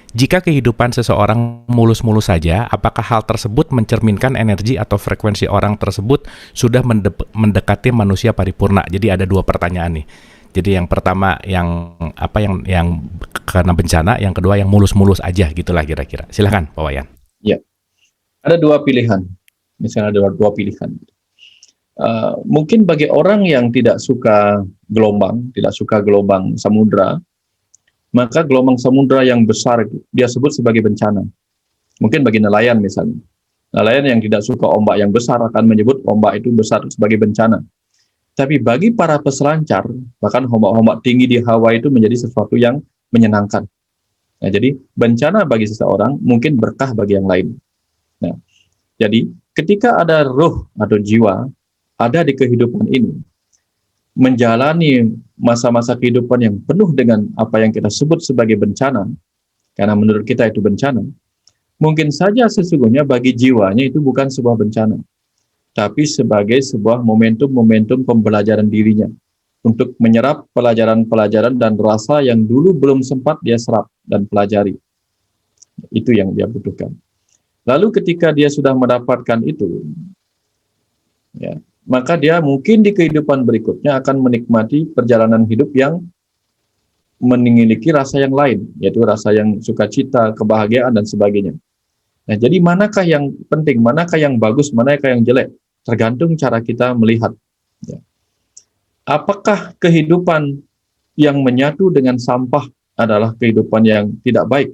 Jika kehidupan seseorang mulus-mulus saja, apakah hal tersebut mencerminkan energi atau frekuensi orang tersebut sudah mendekati manusia paripurna? Jadi ada dua pertanyaan nih. Jadi yang pertama yang karena bencana, yang kedua yang mulus-mulus aja gitulah kira-kira. Silakan Pak Wayan. Ya, ada dua pilihan. Misalnya ada dua pilihan. Mungkin bagi orang yang tidak suka gelombang samudra, maka gelombang samudra yang besar dia sebut sebagai bencana. Mungkin bagi nelayan misalnya. Nelayan yang tidak suka ombak yang besar akan menyebut ombak itu besar sebagai bencana. Tapi bagi para peselancar, bahkan ombak-ombak tinggi di Hawaii itu menjadi sesuatu yang menyenangkan. Nah, jadi bencana bagi seseorang mungkin berkah bagi yang lain. Nah, jadi ketika ada ruh atau jiwa ada di kehidupan ini, menjalani masa-masa kehidupan yang penuh dengan apa yang kita sebut sebagai bencana, karena menurut kita itu bencana, mungkin saja sesungguhnya bagi jiwanya itu bukan sebuah bencana, tapi sebagai sebuah momentum-momentum pembelajaran dirinya, untuk menyerap pelajaran-pelajaran dan rasa yang dulu belum sempat dia serap dan pelajari. Itu yang dia butuhkan. Lalu ketika dia sudah mendapatkan itu, ya, maka dia mungkin di kehidupan berikutnya akan menikmati perjalanan hidup yang memiliki rasa yang lain, yaitu rasa yang sukacita, kebahagiaan, dan sebagainya. Nah, jadi manakah yang penting, manakah yang bagus, manakah yang jelek, tergantung cara kita melihat. Ya. apakah kehidupan yang menyatu dengan sampah adalah kehidupan yang tidak baik?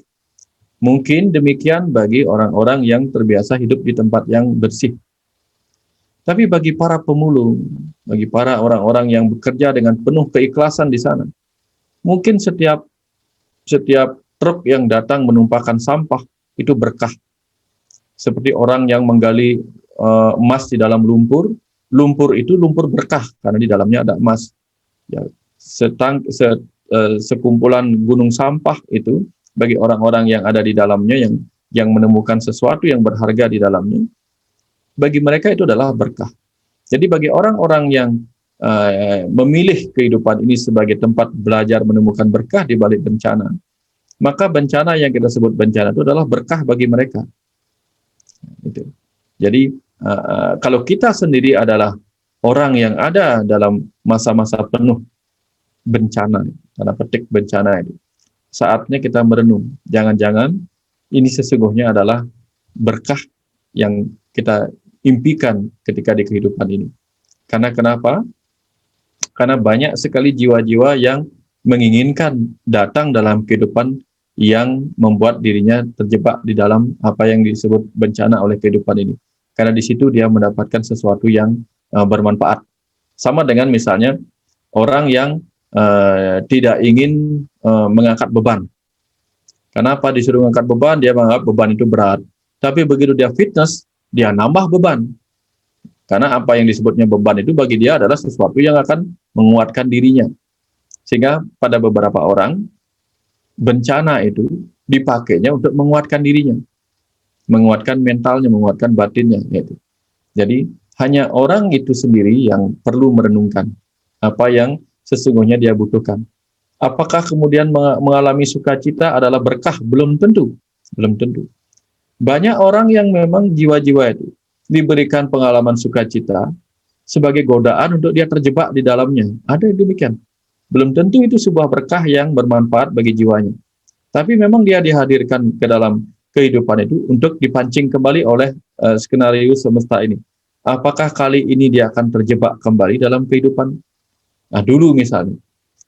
Mungkin demikian bagi orang-orang yang terbiasa hidup di tempat yang bersih. Tapi bagi para pemulung, bagi para orang-orang yang bekerja dengan penuh keikhlasan di sana, mungkin setiap truk yang datang menumpahkan sampah itu berkah. Seperti orang yang menggali emas di dalam lumpur, lumpur itu lumpur berkah karena di dalamnya ada emas. Ya, sekumpulan gunung sampah itu bagi orang-orang yang ada di dalamnya yang menemukan sesuatu yang berharga di dalamnya, bagi mereka itu adalah berkah. Jadi bagi orang-orang yang memilih kehidupan ini sebagai tempat belajar menemukan berkah di balik bencana, maka bencana yang kita sebut bencana itu adalah berkah bagi mereka. Itu. Jadi kalau kita sendiri adalah orang yang ada dalam masa-masa penuh bencana, tanda petik bencana itu, saatnya kita merenung. Jangan-jangan ini sesungguhnya adalah berkah yang kita impikan ketika di kehidupan ini. Karena kenapa? Karena banyak sekali jiwa-jiwa yang menginginkan datang dalam kehidupan yang membuat dirinya terjebak di dalam apa yang disebut bencana oleh kehidupan ini. Karena di situ dia mendapatkan sesuatu yang bermanfaat. Sama dengan misalnya orang yang tidak ingin mengangkat beban. Kenapa disuruh mengangkat beban? Dia menganggap beban itu berat. Tapi begitu dia fitness, dia nambah beban. Karena apa yang disebutnya beban itu bagi dia adalah sesuatu yang akan menguatkan dirinya. Sehingga pada beberapa orang, bencana itu dipakainya untuk menguatkan dirinya. Menguatkan mentalnya, menguatkan batinnya. Gitu. Jadi hanya orang itu sendiri yang perlu merenungkan apa yang sesungguhnya dia butuhkan. Apakah kemudian mengalami sukacita adalah berkah? Belum tentu. Belum tentu. Banyak orang yang memang jiwa-jiwa itu diberikan pengalaman sukacita sebagai godaan untuk dia terjebak di dalamnya. Ada yang demikian. Belum tentu itu sebuah berkah yang bermanfaat bagi jiwanya. Tapi memang dia dihadirkan ke dalam kehidupan itu untuk dipancing kembali oleh skenario semesta ini. Apakah kali ini dia akan terjebak kembali dalam kehidupan? Nah, dulu misalnya.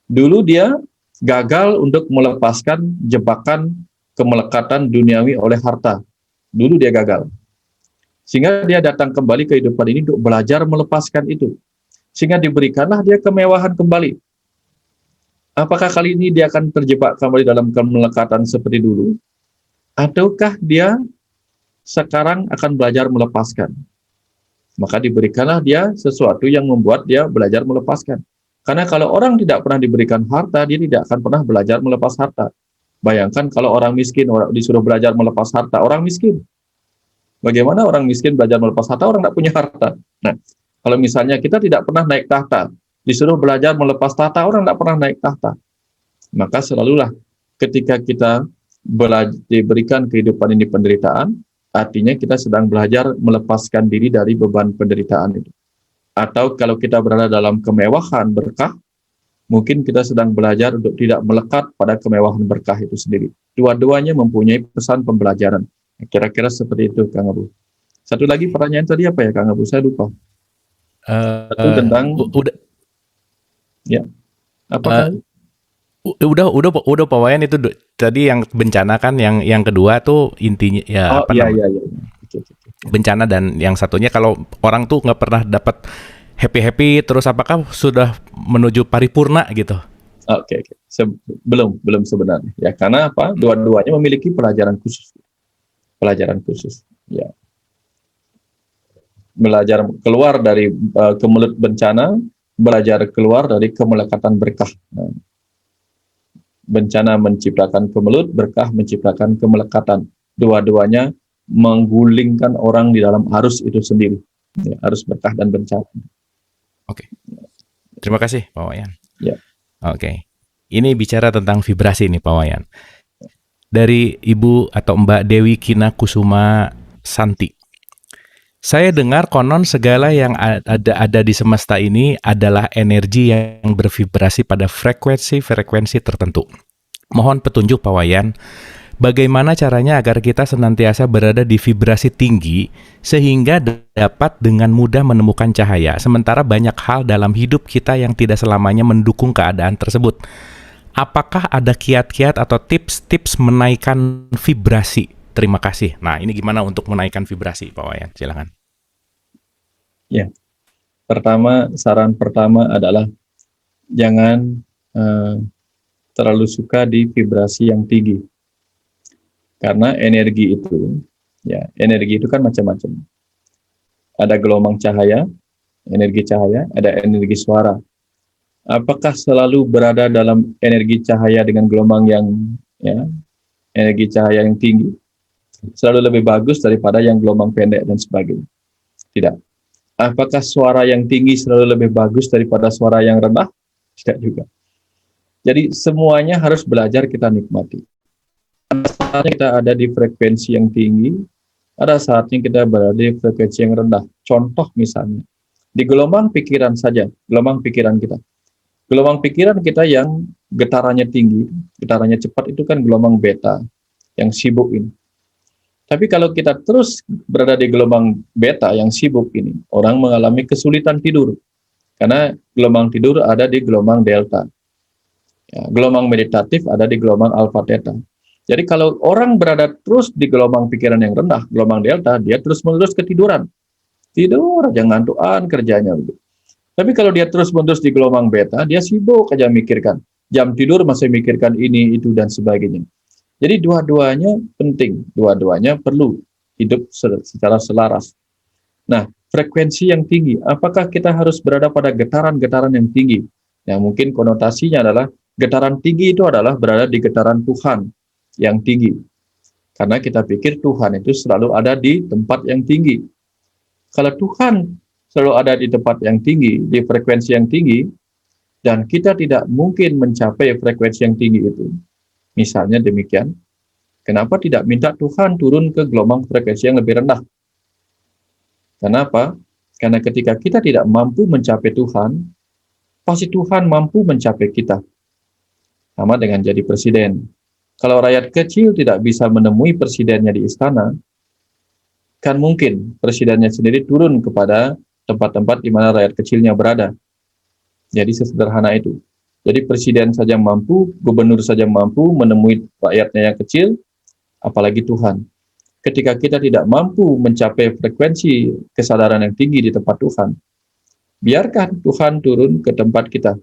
Dulu dia gagal untuk melepaskan jebakan kemelekatan duniawi oleh harta. Dulu dia gagal. Sehingga dia datang kembali ke kehidupan ini untuk belajar melepaskan itu. Sehingga diberikanlah dia kemewahan kembali. Apakah kali ini dia akan terjebak kembali dalam kemelekatan seperti dulu? Ataukah dia sekarang akan belajar melepaskan? Maka diberikanlah dia sesuatu yang membuat dia belajar melepaskan. Karena kalau orang tidak pernah diberikan harta, dia tidak akan pernah belajar melepas harta. Bayangkan kalau orang miskin, orang disuruh belajar melepas harta, orang miskin. Bagaimana orang miskin belajar melepas harta? Orang tidak punya harta. Nah, kalau misalnya kita tidak pernah naik tahta, disuruh belajar melepas tahta, orang tidak pernah naik tahta. Maka selalulah ketika kita diberikan kehidupan ini penderitaan, artinya kita sedang belajar melepaskan diri dari beban penderitaan itu. Atau kalau kita berada dalam kemewahan berkah, mungkin kita sedang belajar untuk tidak melekat pada kemewahan berkah itu sendiri. Dua-duanya mempunyai pesan pembelajaran. Kira-kira seperti itu, Kang Abu. Satu lagi pertanyaan tadi apa ya, Kang Abu? Saya lupa. Satu tentang ya. Apa? Udah Pak Wayan itu tadi yang bencana kan, yang kedua tuh intinya ya Iya. bencana, dan yang satunya kalau orang tuh nggak pernah dapat happy terus apakah sudah menuju paripurna gitu? Oke. Belum sebenarnya. Ya, karena apa? Dua-duanya memiliki pelajaran khusus. Ya. Belajar keluar dari kemelut bencana, belajar keluar dari kemelekatan berkah. Nah, bencana menciptakan kemelut, berkah menciptakan kemelekatan. Dua-duanya menggulingkan orang di dalam arus itu sendiri. Ya, arus berkah dan bencana. Oke. Terima kasih Pak Wayan. Ya. Oke. Ini bicara tentang vibrasi nih Pak Wayan. Dari Ibu atau Mbak Dewi Kina Kusuma Santi. Saya dengar konon segala yang ada di semesta ini adalah energi yang bervibrasi pada frekuensi tertentu. Mohon petunjuk Pak Wayan, Bagaimana caranya agar kita senantiasa berada di vibrasi tinggi sehingga dapat dengan mudah menemukan cahaya, sementara banyak hal dalam hidup kita yang tidak selamanya mendukung keadaan tersebut. Apakah ada kiat-kiat atau tips-tips menaikkan vibrasi? Terima kasih. Nah, ini gimana untuk menaikkan vibrasi, Pak Wayan? Silakan. Ya, saran pertama adalah jangan terlalu suka di vibrasi yang tinggi. Karena energi itu kan macam-macam. Ada gelombang cahaya, energi cahaya, ada energi suara. Apakah selalu berada dalam energi cahaya dengan gelombang energi cahaya yang tinggi selalu lebih bagus daripada yang gelombang pendek dan sebagainya? Tidak. Apakah suara yang tinggi selalu lebih bagus daripada suara yang rendah? Tidak juga. Jadi semuanya harus belajar kita nikmati. Ada saatnya kita ada di frekuensi yang tinggi, ada saatnya kita berada di frekuensi yang rendah. Contoh misalnya, di gelombang pikiran saja, gelombang pikiran kita. Gelombang pikiran kita yang getarannya tinggi, getarannya cepat itu kan gelombang beta, yang sibuk ini. Tapi kalau kita terus berada di gelombang beta yang sibuk ini, orang mengalami kesulitan tidur. Karena gelombang tidur ada di gelombang delta. Ya, gelombang meditatif ada di gelombang alpha theta. Jadi kalau orang berada terus di gelombang pikiran yang rendah, gelombang delta, dia terus-menerus ketiduran. Tidur aja ngantukan kerjanya. Tapi kalau dia terus-menerus di gelombang beta, dia sibuk aja mikirkan. Jam tidur masih mikirkan ini, itu, dan sebagainya. Jadi dua-duanya penting, dua-duanya perlu hidup secara selaras. Nah, frekuensi yang tinggi, apakah kita harus berada pada getaran-getaran yang tinggi? Ya, mungkin konotasinya adalah getaran tinggi itu adalah berada di getaran Tuhan yang tinggi. Karena kita pikir Tuhan itu selalu ada di tempat yang tinggi. Kalau Tuhan selalu ada di tempat yang tinggi, di frekuensi yang tinggi, dan kita tidak mungkin mencapai frekuensi yang tinggi itu, misalnya demikian, kenapa tidak minta Tuhan turun ke gelombang frekuensi yang lebih rendah? Kenapa? Karena ketika kita tidak mampu mencapai Tuhan, pasti Tuhan mampu mencapai kita. Sama dengan jadi presiden. Kalau rakyat kecil tidak bisa menemui presidennya di istana, kan mungkin presidennya sendiri turun kepada tempat-tempat di mana rakyat kecilnya berada. Jadi sesederhana itu. Jadi presiden saja mampu, gubernur saja mampu menemui rakyatnya yang kecil, apalagi Tuhan. Ketika kita tidak mampu mencapai frekuensi kesadaran yang tinggi di tempat Tuhan, biarkan Tuhan turun ke tempat kita.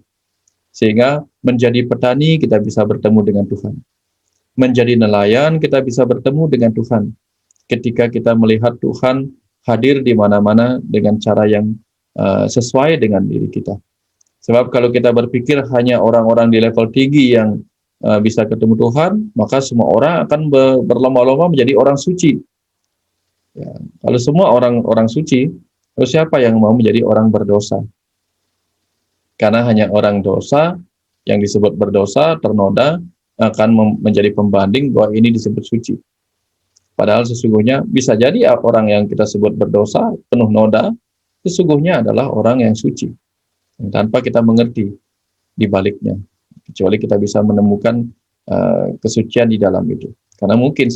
Sehingga menjadi petani kita bisa bertemu dengan Tuhan. Menjadi nelayan kita bisa bertemu dengan Tuhan. Ketika kita melihat Tuhan hadir di mana-mana dengan cara yang sesuai dengan diri kita. Sebab kalau kita berpikir hanya orang-orang di level tinggi yang bisa ketemu Tuhan, maka semua orang akan berlomba-lomba menjadi orang suci. Ya, kalau semua orang suci, terus siapa yang mau menjadi orang berdosa? Karena hanya orang dosa yang disebut berdosa, ternoda, akan menjadi pembanding bahwa ini disebut suci. Padahal sesungguhnya bisa jadi orang yang kita sebut berdosa, penuh noda, sesungguhnya adalah orang yang suci. Tanpa kita mengerti di baliknya. Kecuali kita bisa menemukan kesucian di dalam itu. Karena mungkin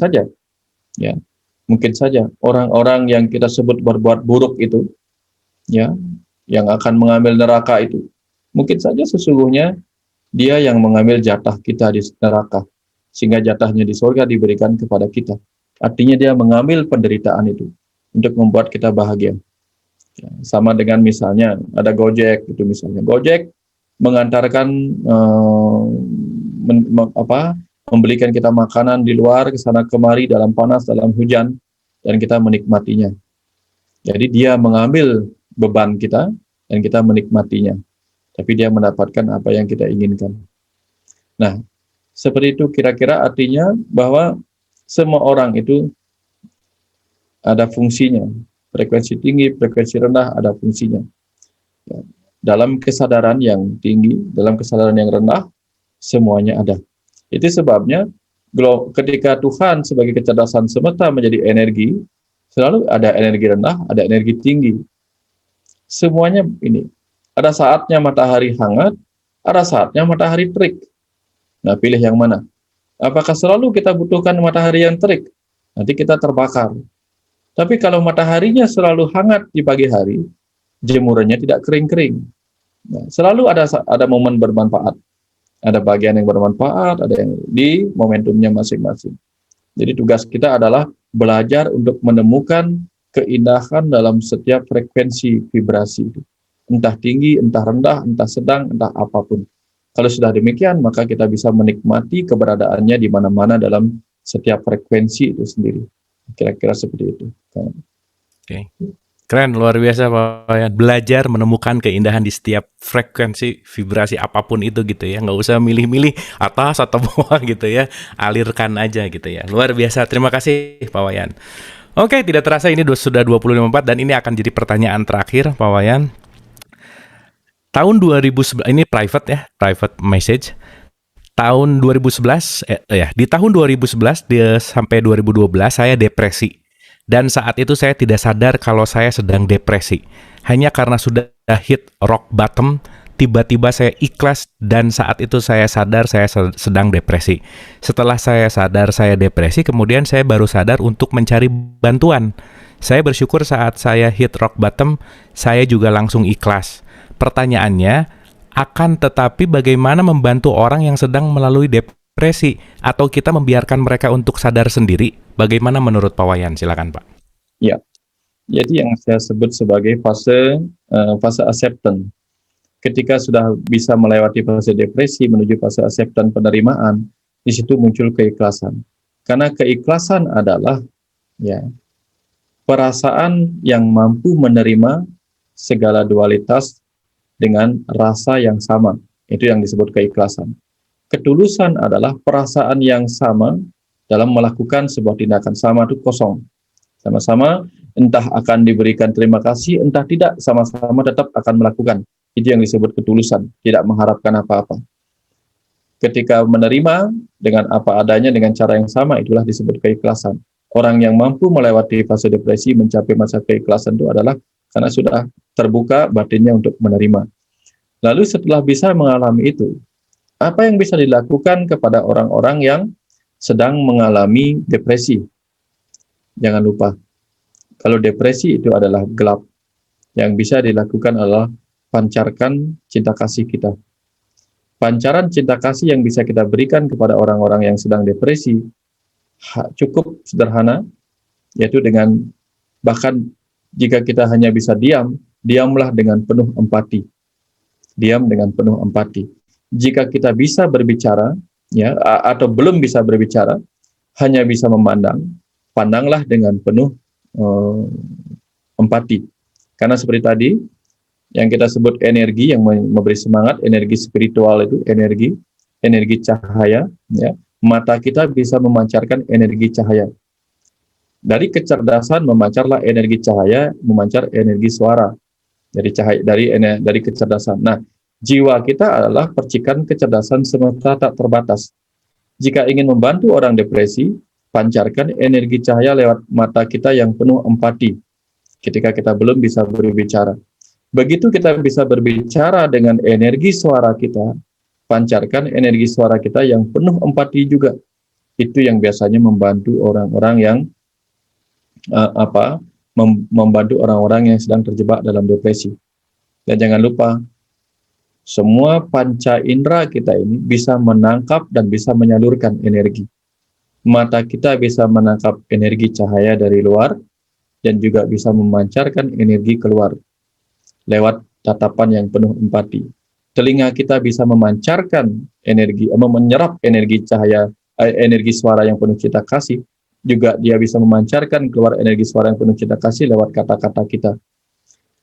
saja orang-orang yang kita sebut berbuat buruk itu, ya, yang akan mengambil neraka itu, mungkin saja sesungguhnya dia yang mengambil jatah kita di neraka, sehingga jatahnya di surga diberikan kepada kita. Artinya dia mengambil penderitaan itu untuk membuat kita bahagia. Ya, sama dengan misalnya ada Gojek itu misalnya. Gojek mengantarkan membelikan kita makanan di luar ke sana kemari dalam panas, dalam hujan, dan kita menikmatinya. Jadi dia mengambil beban kita dan kita menikmatinya. Tapi dia mendapatkan apa yang kita inginkan. Nah, seperti itu kira-kira artinya bahwa semua orang itu ada fungsinya. Frekuensi tinggi, frekuensi rendah ada fungsinya. Ya, dalam kesadaran yang tinggi, dalam kesadaran yang rendah, semuanya ada. Itu sebabnya ketika Tuhan sebagai kecerdasan semesta menjadi energi, selalu ada energi rendah, ada energi tinggi. Semuanya ini. Ada saatnya matahari hangat, ada saatnya matahari terik. Nah, pilih yang mana? Apakah selalu kita butuhkan matahari yang terik? Nanti kita terbakar. Tapi kalau mataharinya selalu hangat di pagi hari, jemurannya tidak kering-kering. Nah, selalu ada momen bermanfaat. Ada bagian yang bermanfaat, ada yang di momentumnya masing-masing. Jadi tugas kita adalah belajar untuk menemukan keindahan dalam setiap frekuensi vibrasi itu. Entah tinggi, entah rendah, entah sedang, entah apapun. Kalau sudah demikian, maka kita bisa menikmati keberadaannya di mana-mana dalam setiap frekuensi itu sendiri. Kira-kira seperti itu. Oke. Keren, luar biasa Pak Wayan. Belajar menemukan keindahan di setiap frekuensi vibrasi apapun itu gitu ya. Nggak usah milih-milih atas atau bawah gitu ya. Alirkan aja gitu ya. Luar biasa. Terima kasih Pak Wayan. Oke, tidak terasa ini sudah 25 dan ini akan jadi pertanyaan terakhir Pak Wayan. Tahun 2011, ini private ya, private message. Tahun 2011, di tahun 2011 sampai 2012 saya depresi. Dan saat itu saya tidak sadar kalau saya sedang depresi. Hanya karena sudah hit rock bottom, tiba-tiba saya ikhlas dan saat itu saya sadar saya sedang depresi. Setelah saya sadar saya depresi, kemudian saya baru sadar untuk mencari bantuan. Saya bersyukur saat saya hit rock bottom, saya juga langsung ikhlas. Pertanyaannya, akan tetapi bagaimana membantu orang yang sedang melalui depresi atau kita membiarkan mereka untuk sadar sendiri? Bagaimana menurut Pak Wayan? Silakan Pak. Ya, jadi yang saya sebut sebagai fase acceptance. Ketika sudah bisa melewati fase depresi menuju fase acceptance penerimaan, di situ muncul keikhlasan. Karena keikhlasan adalah ya perasaan yang mampu menerima segala dualitas dengan rasa yang sama. Itu yang disebut keikhlasan. Ketulusan adalah perasaan yang sama dalam melakukan sebuah tindakan. Sama itu kosong. Sama-sama entah akan diberikan terima kasih, entah tidak, sama-sama tetap akan melakukan. Itu yang disebut ketulusan, tidak mengharapkan apa-apa. Ketika menerima dengan apa adanya, dengan cara yang sama, itulah disebut keikhlasan. Orang yang mampu melewati fase depresi, mencapai masa keikhlasan itu adalah karena sudah terbuka batinnya untuk menerima. Lalu setelah bisa mengalami itu, apa yang bisa dilakukan kepada orang-orang yang sedang mengalami depresi? Jangan lupa, kalau depresi itu adalah gelap, yang bisa dilakukan adalah pancarkan cinta kasih kita. Pancaran cinta kasih yang bisa kita berikan kepada orang-orang yang sedang depresi cukup sederhana, yaitu dengan bahkan jika kita hanya bisa diam, diamlah dengan penuh empati. Diam dengan penuh empati. Jika kita bisa berbicara, ya, atau belum bisa berbicara, hanya bisa memandang, pandanglah dengan penuh empati. Karena seperti tadi, yang kita sebut energi yang memberi semangat, energi spiritual itu energi cahaya, ya. Mata kita bisa memancarkan energi cahaya. Dari kecerdasan memancarlah energi cahaya, memancar energi suara. Dari kecerdasan. Nah, jiwa kita adalah percikan kecerdasan semesta tak terbatas. Jika ingin membantu orang depresi, pancarkan energi cahaya lewat mata kita yang penuh empati. Ketika kita belum bisa berbicara. Begitu kita bisa berbicara dengan energi suara kita, pancarkan energi suara kita yang penuh empati juga. Itu yang biasanya membantu orang-orang yang membantu orang-orang yang sedang terjebak dalam depresi. Dan jangan lupa, semua panca indera kita ini bisa menangkap dan bisa menyalurkan energi. Mata kita bisa menangkap energi cahaya dari luar dan juga bisa memancarkan energi keluar lewat tatapan yang penuh empati. Telinga kita bisa memancarkan energi, menyerap energi cahaya, energi suara yang penuh cinta kasih. Juga dia bisa memancarkan keluar energi suara yang penuh cinta kasih lewat kata-kata kita.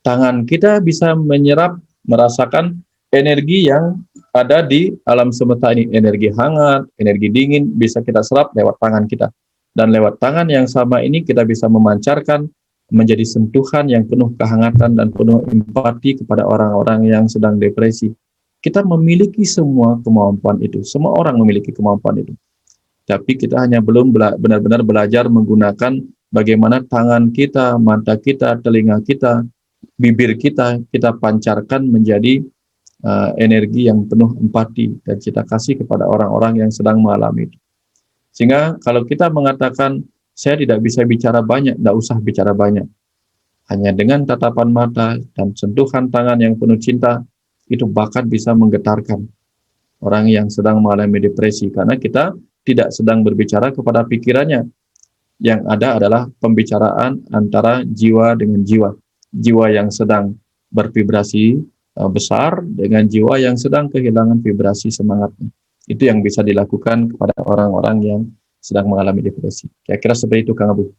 Tangan kita bisa menyerap, merasakan energi yang ada di alam semesta ini. Energi hangat, energi dingin bisa kita serap lewat tangan kita. Dan lewat tangan yang sama ini kita bisa memancarkan menjadi sentuhan yang penuh kehangatan dan penuh empati kepada orang-orang yang sedang depresi. Kita memiliki semua kemampuan itu. Semua orang memiliki kemampuan itu. Tapi kita hanya belum benar-benar belajar menggunakan bagaimana tangan kita, mata kita, telinga kita, bibir kita pancarkan menjadi energi yang penuh empati dan cinta kasih kepada orang-orang yang sedang mengalami itu. Sehingga kalau kita mengatakan, saya tidak bisa bicara banyak, tidak usah bicara banyak. Hanya dengan tatapan mata dan sentuhan tangan yang penuh cinta, itu bahkan bisa menggetarkan orang yang sedang mengalami depresi. Karena kita tidak sedang berbicara kepada pikirannya. Yang ada adalah pembicaraan antara jiwa dengan jiwa. Jiwa yang sedang bervibrasi besar dengan jiwa yang sedang kehilangan vibrasi semangatnya. Itu yang bisa dilakukan kepada orang-orang yang sedang mengalami depresi. Kira-kira seperti itu, Kang Abu.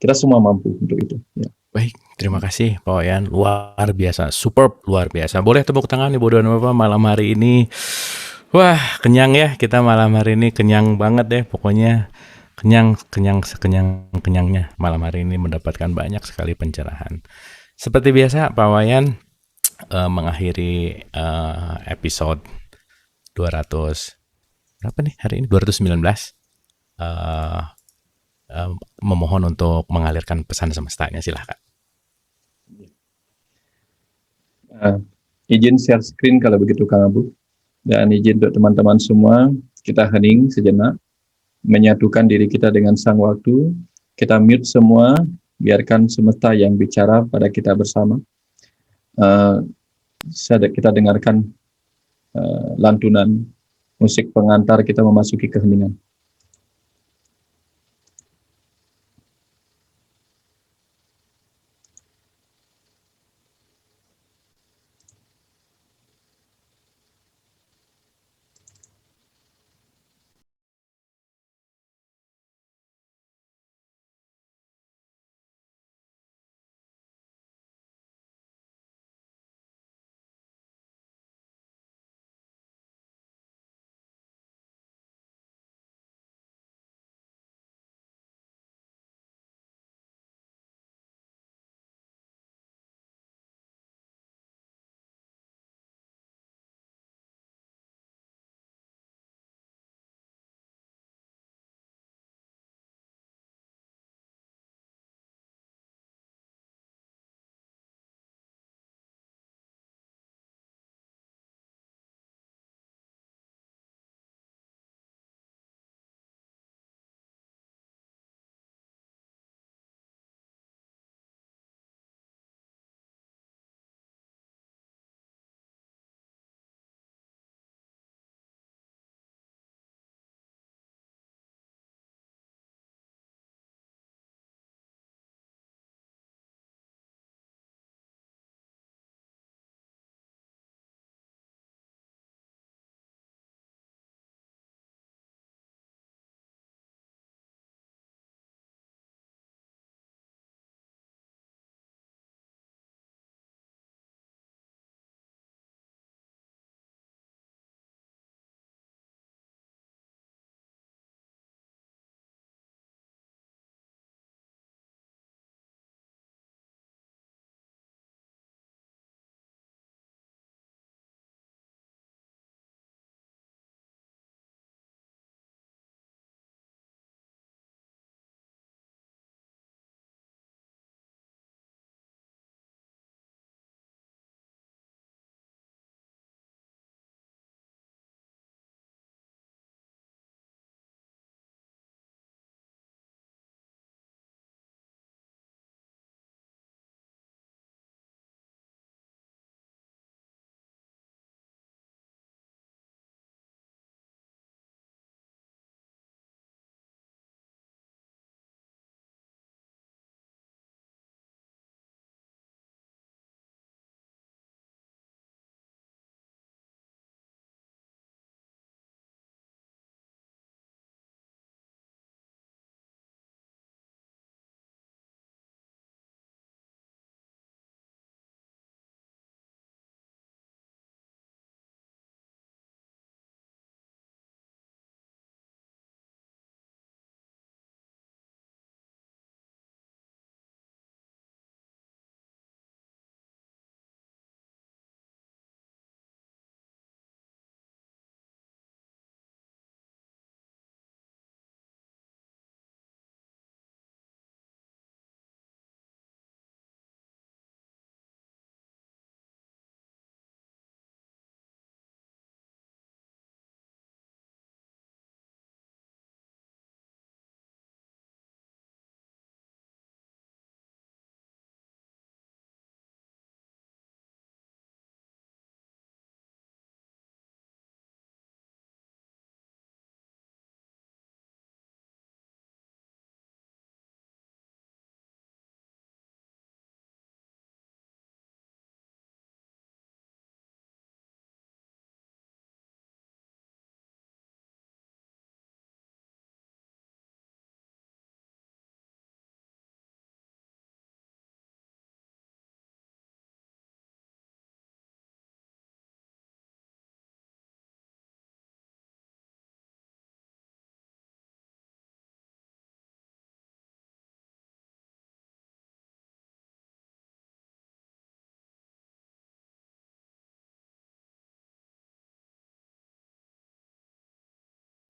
Kita semua mampu untuk itu. Ya. Baik, terima kasih Pak Wayan. Luar biasa, superb, luar biasa. Boleh tepuk tangan nih Bodo dan Bapak malam hari ini. Wah, kenyang ya kita malam hari ini, kenyang banget deh pokoknya. Kenyangnya malam hari ini mendapatkan banyak sekali pencerahan. Seperti biasa Pak Wayan mengakhiri episode 200 berapa nih hari ini 219 memohon untuk mengalirkan pesan semestanya, silahkan. Izin share screen kalau begitu Kang Abu, dan izin untuk teman-teman semua kita hening sejenak, menyatukan diri kita dengan sang waktu, kita mute semua, biarkan semesta yang bicara pada kita bersama. Kita dengarkan lantunan musik pengantar kita memasuki keheningan.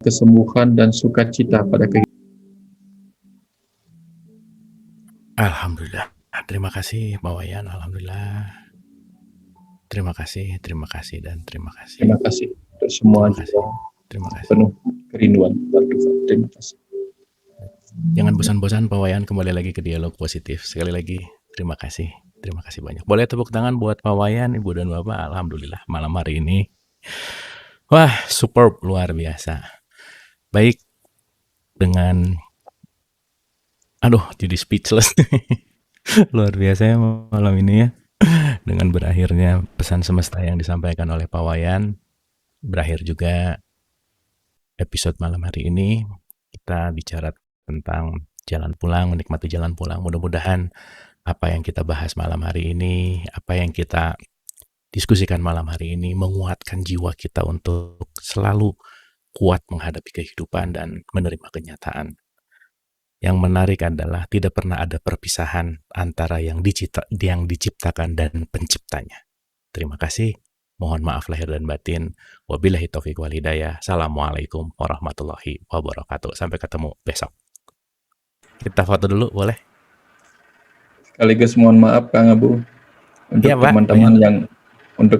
kesembuhan dan sukacita pada kehidupan. Alhamdulillah. Terima kasih Pak Wayan, alhamdulillah. Terima kasih, dan terima kasih. Terima kasih untuk semua Terima kasih. jiwa Terima kasih. penuh kerinduan pada Tuhan. Terima kasih. Jangan bosan-bosan Pak Wayan, kembali lagi ke dialog positif. Sekali lagi, terima kasih. Terima kasih banyak. Boleh tepuk tangan buat Pak Wayan, Ibu dan Bapak. Alhamdulillah, malam hari ini. Wah, superb, luar biasa. Baik, dengan... Aduh, jadi speechless. Luar biasa ya malam ini ya. Dengan berakhirnya pesan semesta yang disampaikan oleh Pak Wayan, berakhir juga episode malam hari ini. Kita bicara tentang jalan pulang, menikmati jalan pulang. Mudah-mudahan apa yang kita bahas malam hari ini, apa yang kita diskusikan malam hari ini menguatkan jiwa kita untuk selalu kuat menghadapi kehidupan dan menerima kenyataan. Yang menarik adalah tidak pernah ada perpisahan antara yang diciptakan dan penciptanya. Terima kasih. Mohon maaf lahir dan batin. Wabillahi taufiq wal hidayah. Assalamualaikum warahmatullahi wabarakatuh. Sampai ketemu besok. Kita foto dulu, boleh? Sekaligus mohon maaf Kang Abu untuk Iya, Pak.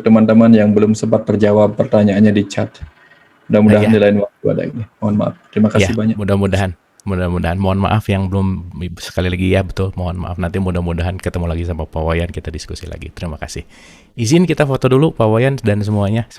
teman-teman yang belum sempat terjawab pertanyaannya di chat. Mudah-mudahan Iya. di lain waktu ada ini. Mohon maaf. Terima kasih Ya, banyak. mudah-mudahan. Mohon maaf yang belum, sekali lagi ya betul, mohon maaf. Nanti mudah-mudahan ketemu lagi sama Pak Wayan, kita diskusi lagi. Terima kasih. Izin kita foto dulu Pak Wayan dan semuanya.